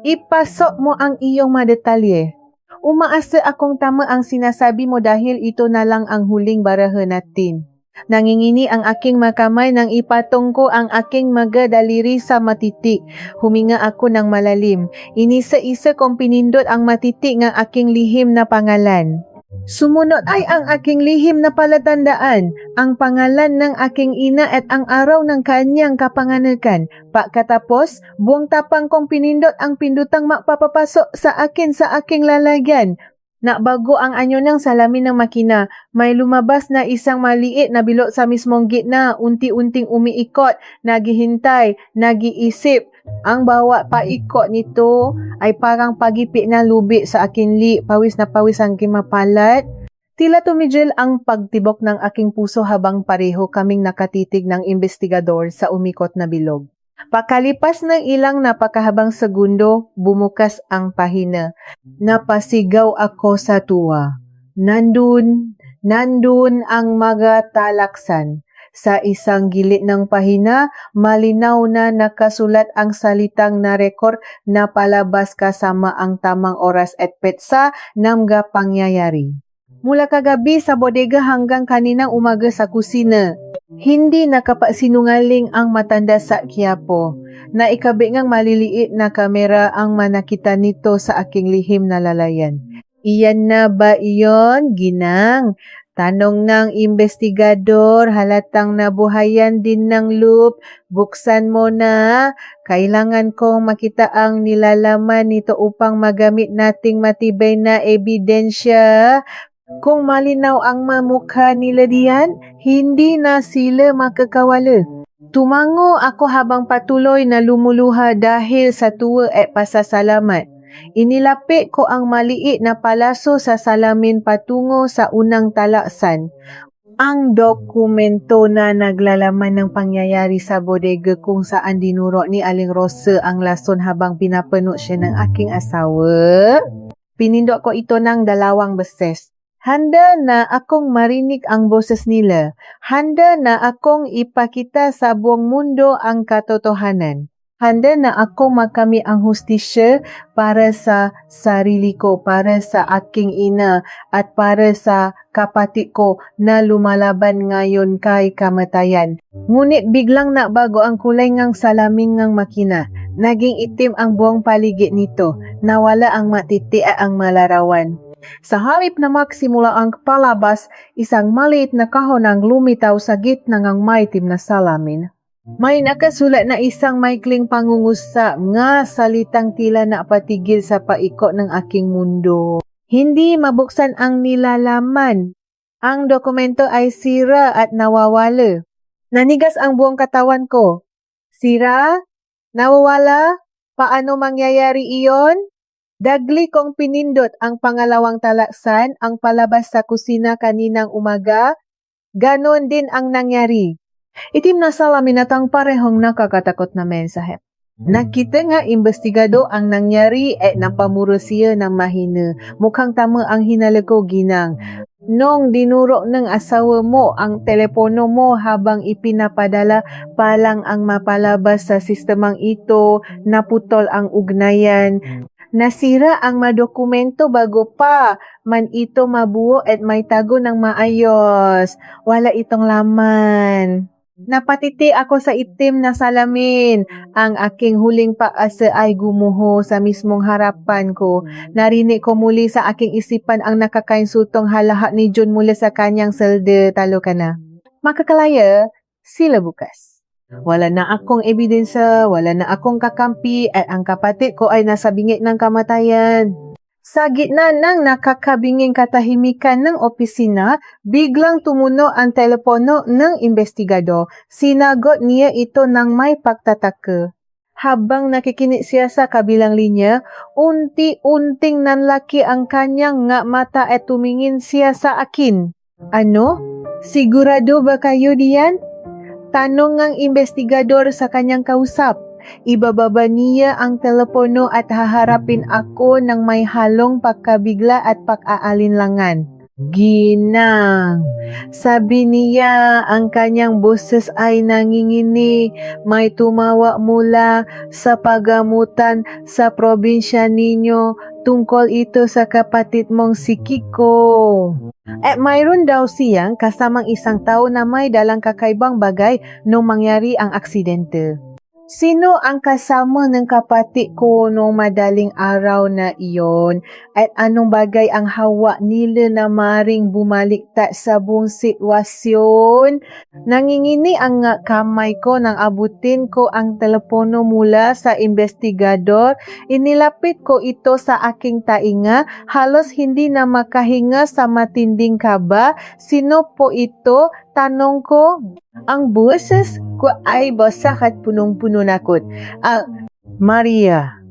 Ipasok mo ang iyong madetalye. Umaasa akong tama ang sinasabi mo dahil ito na lang ang huling barahan natin. Nangingini ang aking makamay nang ipatong ko ang aking mga daliri sa matitik. Huminga ako ng malalim. Inisa-isa kong pinindot ang matitik ng aking lihim na pangalan. Sumunod ay ang aking lihim na palatandaan, ang pangalan ng aking ina at ang araw ng kanyang kapanganakan. Pagkatapos, buong tapang kong pinindot ang pindutang magpapapasok sa akin sa aking lalagyan. Nakbago ang anyo ng salamin ng makina. May lumabas na isang maliit na bilog sa mismong gitna, unti-unting umiikot, naghihintay, nag-iisip. Ang bawat paikot nito ay parang pagipit na lubi sa aking li, pawis na pawis ang kimapalat. Tila tumigil ang pagtibok ng aking puso habang pareho kaming nakatitig ng investigador sa umikot na bilog. Pakalipas ng ilang napakahabang segundo, bumukas ang pahina. Napasigaw ako sa tuwa. Nandun ang mga talaksan. Sa isang gilid ng pahina, malinaw na nakasulat ang salitang na-record na palabas kasama ang tamang oras at petsa ng mga pangyayari. Mula kagabi sa bodega hanggang kaninang umaga sa kusina. Hindi nakapasinungaling ang matanda sa Quiapo. Naikabi ngang maliliit na kamera ang manakita nito sa aking lihim na lalayan. Iyan na ba iyon, ginang? Tanong ng investigador, halatang nabuhayan din ng loop. Buksan mo na. Kailangan kong makita ang nilalaman nito upang magamit nating matibay na ebidensya. Kung malinaw ang mamukha nila diyan, hindi na sila makakawala. Tumango ako habang patuloy na lumuluha dahil sa tuwa at pasasalamat. Inilapit ko ang maliit na palaso sa salamin patungo sa unang talaksan. Ang dokumento na naglalaman ng pangyayari sa bodega kung saan dinuro ni Aling Rosa ang lason habang pinapano siya ng aking asawa. Pinindot ko ito ng 2 beses. Handa na akong marinig ang boses nila. Handa na akong ipakita sa buong mundo ang katotohanan. Handa na akong makamit ang hustisya para sa sarili ko, para sa aking ina, at para sa kapatid ko na lumalaban ngayon kay kamatayan. Ngunit biglang nabago ang kulay ng salamin ng makina. Naging itim ang buong paligid nito. Nawala ang matiti at ang malarawan. Sa halip na magsimula ang palabas, isang maliit na kahon ang lumitaw sa gitna ng maitim na salamin. May nakasulat na isang maikling pangungusap nga salitang tila napatigil sa paikot ng aking mundo. Hindi mabuksan ang nilalaman. Ang dokumento ay sira at nawawala. Nanigas ang buong katawan ko. Sira? Nawawala? Paano mangyayari iyon? Dagli kong pinindot ang pangalawang talaksan, ang palabas sa kusina kaninang umaga. Ganon din ang nangyari. Itim na salamin at ang parehong nakakatakot na mensahe. Nakita nga investigado ang nangyari at napamuro siya ng mahina. Mukhang tama ang hinala ko, Ginang. Nung dinuro ng asawa mo ang telepono mo habang ipinapadala palang ang mapalabas sa sistemang ito, naputol ang ugnayan. Nasira ang madokumento bago pa man ito mabuo at may tago ng maayos. Wala itong laman. Napatiti ako sa itim na salamin. Ang aking huling paasa ay gumuho sa mismong harapan ko. Narinig ko muli sa aking isipan ang nakakainsutong halaha ni John mula sa kanyang selde. Talo ka na. Makakalaya, sila bukas. Wala na akong ebidensya, wala na akong kakampi at ang kapatid ko ay nasa bingit ng kamatayan. Sa gitna ng nakakabinging katahimikan ng opisina, biglang tumuno ang telepono ng investigador. Sinagot niya ito ng may pagtataka. Habang nakikinig siya sa kabilang linya, unti-unting nanlaki ang kanyang nga mata at tumingin siya sa akin. Ano? Sigurado ba kayo diyan? Tanong ng investigador sa kanyang kausap. Ibababa niya ang telepono at haharapin ako ng may halong pagkabigla at pag-aalinlangan. Ginang, sabi niya, ang kanyang boses ay nanginginig. May tumawa mula sa pagamutan sa probinsya ninyo. Tungkol ito sa kapatid mong si Kiko. At mayroon daw siyang kasamang isang tao na may dalang kakaibang bagay nung mangyari ang aksidente. Sino ang kasama ng kapatid ko noong madaling araw na iyon? At anong bagay ang hawa nila na maring bumalikta sa buong sitwasyon? Nangingini ang kamay ko nang abutin ko ang telepono mula sa investigador. Inilapit ko ito sa aking tainga. Halos hindi na makahinga sa matinding kaba. Sino po ito? Tanong ko. Ang boses ko ay basak at punong-puno nakot. Maria,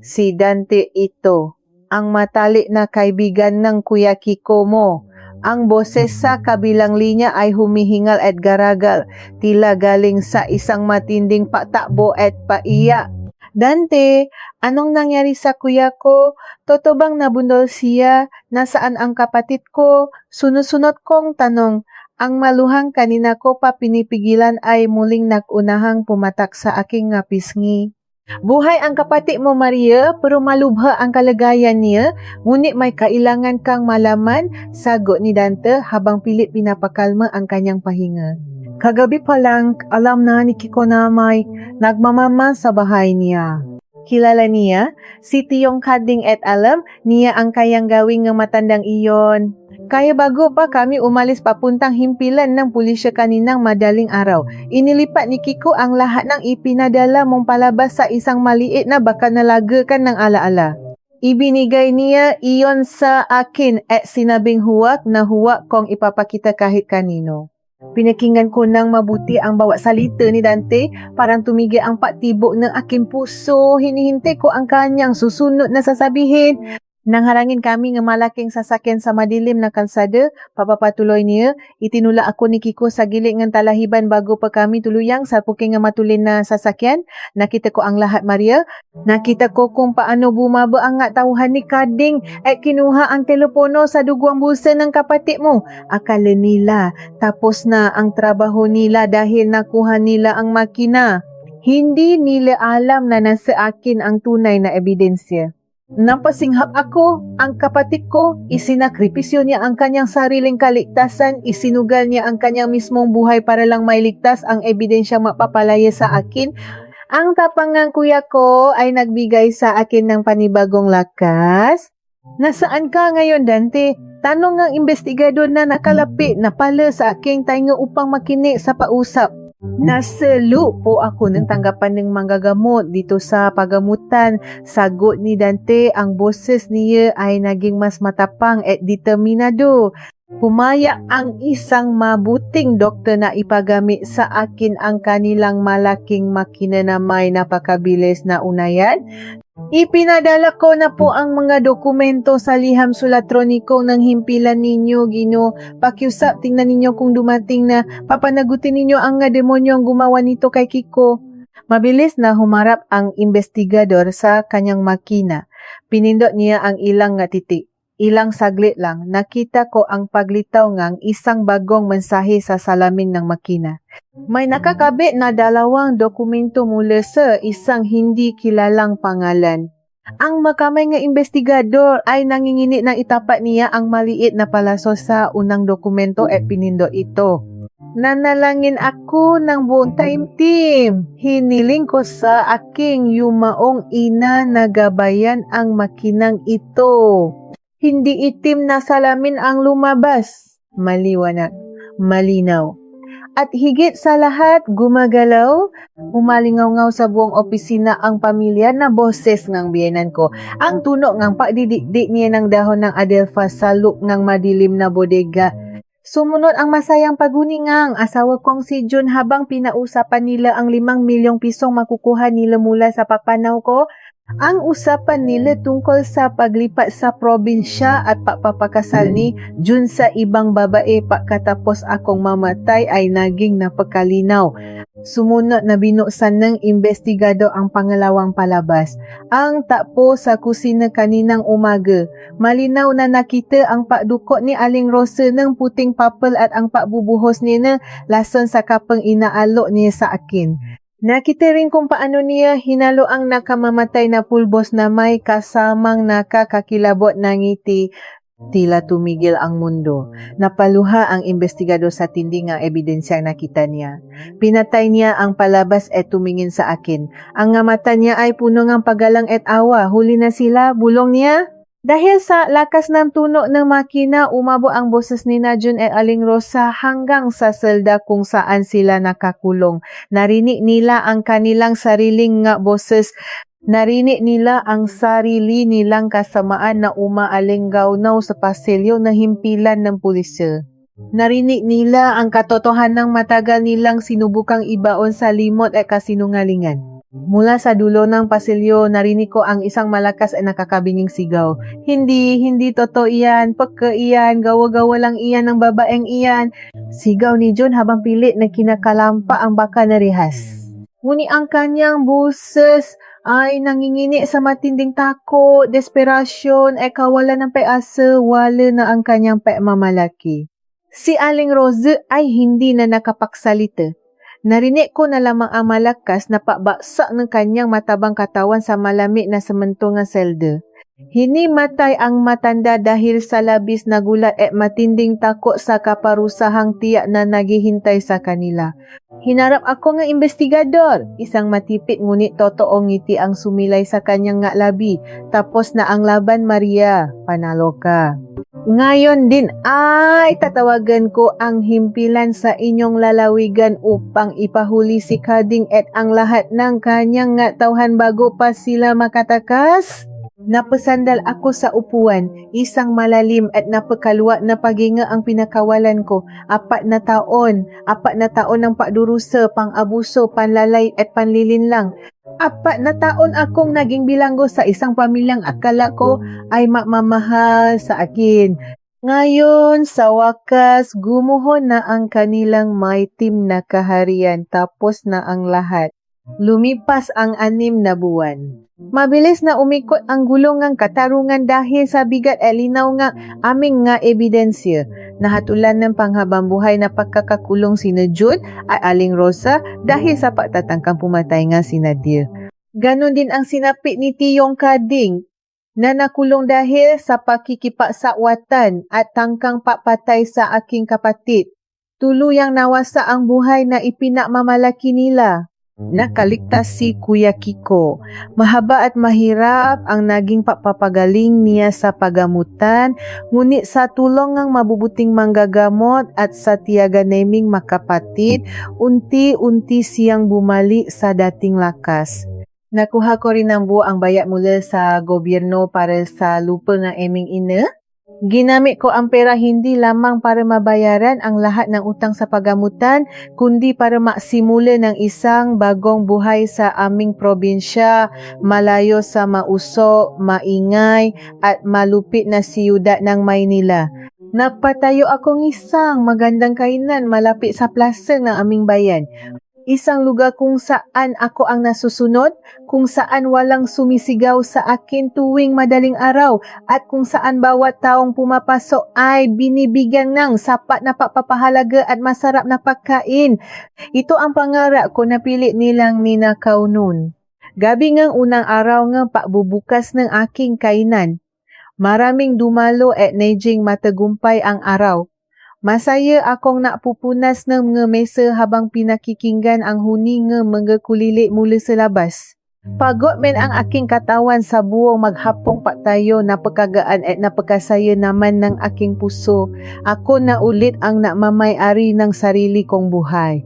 si Dante ito, ang matalik na kaibigan ng Kuya Kiko mo. Ang boses sa kabilang linya ay humihingal at garagal, tila galing sa isang matinding patakbo at paiyak. Dante, anong nangyari sa kuya ko? Totoo bang nabundol siya? Nasaan ang kapatid ko? Sunod-sunod kong tanong. Ang maluhang kanina ko pa pinipigilan ay muling nagunahang pumatak sa aking pisngi. Buhay ang kapatid mo, Maria, pero malubha ang kalagayan niya. Ngunit may kailangan kang malaman, sagot ni Dante habang pilit pinapakalma ang kanyang pahinga. Kagabi pa lang, alam na ni Kiko na may nagmamama sa bahay niya. Kilala niya, si Tiyong Kading at alam niya ang kayang gawing ng matandang iyon. Kaya bago pa kami umalis papuntang himpilan ng pulisya kaninang madaling araw, inilipat ni Kiko ang lahat ng ipinadala mong palabas sa isang maliit na baka nalagakan ng alaala. Ibinigay niya iyon sa akin at sinabing huwag na huwag kong ipapakita kahit kanino. Pinakinggan ko ng mabuti ang bawat salita ni Dante, parang tumigil ang patibok ng aking puso. Hinihintay ko ang kanyang susunod na sasabihin. Nang harangin kami ng malaking sasakyan sa madilim na kalsada, papapatuloy niya, itinula ako ni Kiko sa gilid ng talahiban bago pa kami tuluyang sa puking ng matulin na sasakyan. Nakita ko ang lahat, Maria. Nakita ko kung paano bumaba ang tauhan ni Kading at kinuha ang telepono sa duguang bulsa ng kapatid mo. Akala nila tapos na ang trabaho nila dahil nakuha nila ang makina. Hindi nila alam na nasa akin ang tunay na ebidensya. Napasinghap ako, ang kapatid ko, isinakripisyo niya ang kanyang sariling kaligtasan, isinugal niya ang kanyang mismong buhay para lang mailigtas ang ebidensyang mapapalaya sa akin. Ang tapangang kuya ko ay nagbigay sa akin ng panibagong lakas. Nasaan ka ngayon, Dante? Tanong ng investigador na nakalapit na pala sa aking tainga upang makinig sa pausap. Nasalo po ako ng tanggapan ng manggagamot dito sa pagamutan. Sagot ni Dante, ang boses niya ay naging mas matapang at determinado. Pumaya ang isang mabuting doktor na ipagamit sa akin ang kanilang malaking makina na may napakabilis na unayan. Ipinadala ko na po ang mga dokumento sa liham sulatroniko ng himpilan ninyo, Gino. Pakiusap, tingnan ninyo kung dumating na papanagutin ninyo ang nga demonyo ang gumawa nito kay Kiko. Mabilis na humarap ang investigador sa kanyang makina. Pinindot niya ang ilang nga titik. Ilang saglit lang, nakita ko ang paglitaw ngang isang bagong mensahe sa salamin ng makina. May nakakabit na 2 dokumento mula sa isang hindi kilalang pangalan. Ang makamay nga investigador ay nangingini ng itapat niya ang maliit na palaso sa unang dokumento at pinindot ito. Nanalangin ako ng buong taimtim. Hiniling ko sa aking yumaong ina na gabayan ang makinang ito. Hindi itim na salamin ang lumabas. Maliwanag, malinaw. At higit sa lahat, gumagalaw, humalingaw-ngaw sa buong opisina ang pamilya na boses ng biyenan ko. Ang tunog ng pagdidikdik niya ng dahon ng adelfa sa look ng madilim na bodega. Sumunod ang masayang paguningang asawa kong si June habang pinausapan nila ang 5 milyong pisong makukuha nila mula sa papanaw ko. Ang usapan nila tungkol sa paglipat sa probinsya at papapakasal ni June sa ibang babae pagkatapos akong mamatay ay naging napakalinaw. Sumunod na binuksan ng investigado ang pangalawang palabas. Ang takpo sa kusina kaninang umaga. Malinaw na nakita ang pagdukot ni Aling Rosa ng puting papel at ang pagbubuhos niya na lason sa kapang inaalok niya sa akin. Nakita rin kung paano niya hinalo ang nakamamatay na pulbos na may kasamang nakakakilabot na ngiti. Tila tumigil ang mundo. Napaluha ang investigador sa tindi nga ebidensyang nakita niya. Pinatay niya ang palabas at tumingin sa akin. Ang nga mata niya ay puno ng pagalang at awa. Huli na sila, bulong niya. Dahil sa lakas ng tunog ng makina, umabo ang boses ni June at Aling Rosa hanggang sa selda kung saan sila nakakulong. Narinig nila ang kanilang sariling nga boses. Narinig nila ang sarili nilang kasamaan na umaalinggaw-naw sa pasilyo na himpilan ng pulisya. Narinig nila ang katotohanang matagal nilang sinubukang ibaon sa limot at kasinungalingan. Mula sa dulo ng pasilyo, narinig ko ang isang malakas at nakakabinging sigaw. Hindi totoo iyan, pagka iyan, gawa-gawa lang iyan ng babaeng iyan. Sigaw ni John habang pilit na kinakalampa ang baka na rihas. Ngunit ang kanyang boses ay nangingini sa matinding takot, desperasyon, at kawalan ng pag-asa, wala na ang kanyang pagmamalaki. Si Aling Rose ay hindi na nakapagsalita. Narinig ko na lamang ang malakas na pabaksak ng kanyang matabang katawan sa malamig na sementungang selda. Hinimatay ang matanda dahil sa labis na gulat at matinding takot sa kaparusahang tiyak na naghihintay sa kanila. Hinarap ako ng investigador. Isang matipid ngunit totoong ngiti ang sumilay sa kanyang nga labi. Tapos na ang laban, Maria. Panalo ka. Ngayon din ay tatawagan ko ang himpilan sa inyong lalawigan upang ipahuli si Kading at ang lahat ng kanyang nga tauhan bago pa sila makatakas. Napasandal ako sa upuan, isang malalim at napakaluwag na paghinga ang pinakawalan ko. 4 na taon ng pagdurusa, pang-abuso, panlalay at panlilinlang. 4 na taon akong naging bilanggo sa isang pamilyang akala ko ay mamamahal sa akin. Ngayon, sa wakas, gumuhon na ang kanilang maitim na kaharian tapos na ang lahat. Lumipas ang 6 na buwan. Mabilis na umikot ang gulungang katarungan dahil sa bigat at linaw nga aming nga ebidensya. Nahatulan ng panghabang buhay na pagkakakulong sina Jude at Aling Rosa dahil sa pagtatangkang pumatay nga si Nadir. Ganon din ang sinapit ni Tiyong Kading na nakulong dahil sa pakikipagsawatan at tangkang papatay sa aking kapatid. Tuluyang nawasa ang buhay na ipinamamalaki nila. Nakaligtas si Kuya Kiko. Mahaba at mahirap ang naging papapagaling niya sa pagamutan, ngunit sa tulong ng mabubuting manggagamot at sa tiyaga naming makapatid, unti-unti siyang bumalik sa dating lakas. Nakuha ko rin ang buo ang bayad mula sa gobyerno para sa lupa ng aming ina. Ginamit ko ang pera hindi lamang para mabayaran ang lahat ng utang sa paggamutan, kundi para maksimula ng isang bagong buhay sa aming probinsya, malayo sa mauso, maingay, at malupit na siyudad ng Maynila. Napatayo akong isang magandang kainan malapit sa plaza ng aming bayan. Isang lugar kung saan ako ang nasusunod, kung saan walang sumisigaw sa akin tuwing madaling araw, at kung saan bawat taong pumapasok ay binibigyan ng sapat na pagpapahalaga at masarap na pagkain. Ito ang pangarap ko na pilit nilang ninakaw nun. Gabi ngang unang araw ng pagbubukas ng aking kainan. Maraming dumalo at nejing matagumpay ang araw. Masaya akong napupunas ng mga mesa habang pinakikinggan ang huni ng mga kulilit mula sa labas. Pagod men ang aking katawan sa buong maghapong pagtayo, napakagaan at napakasaya naman ng aking puso. Ako na ulit ang namamay-ari ng sarili kong buhay.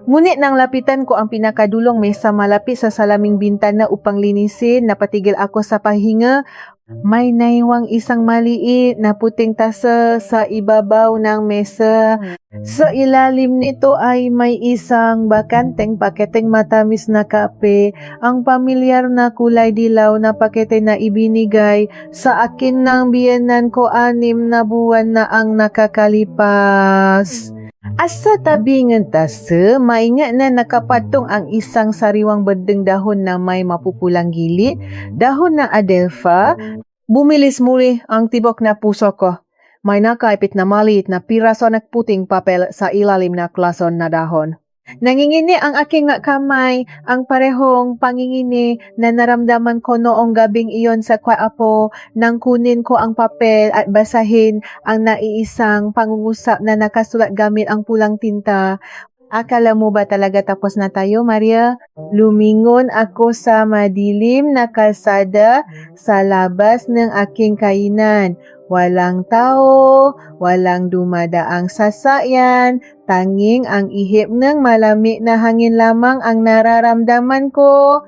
Ngunit nang lapitan ko ang pinakadulong mesa malapit sa salaming bintana upang linisin, napatigil ako sa pahinga. May naiwang isang maliit na puting tasa sa ibabaw ng mesa. Sa ilalim nito ay may isang bakanteng paketeng matamis na kape. Ang pamilyar na kulay dilaw na pakete na ibinigay sa akin ng biyenan ko 6 na buwan na ang nakakalipas. Asa tabi ng tasa, maingat na nakapatong ang isang sariwang bedeng dahon na may mapupulang gilid, dahon ng adelpha. Bumilis muli ang tibok na puso ko. May nakaipit na maliit na piraso ng puting papel sa ilalim na klason na dahon. Nangingini ang aking kamay, ang parehong pangingini na naramdaman ko noong gabing iyon sa kwapo nang kunin ko ang papel at basahin ang naiisang pangungusap na nakasulat gamit ang pulang tinta. Akala mo ba talaga tapos na tayo, Maria? Lumingon ako sa madilim na kalsada sa labas ng aking kainan. Walang tao, walang dumadaang sasakyan, tanging ang ihip ng malamig na hangin lamang ang nararamdaman ko.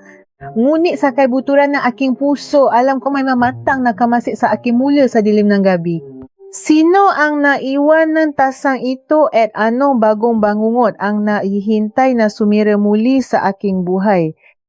Ngunit sa kaibuturan ng aking puso, alam ko may mamatang nakamasik sa aking mula sa dilim ng gabi. Sino ang naiwan ng tasang ito at anong bagong bangungot ang naihintay na sumira muli sa aking buhay?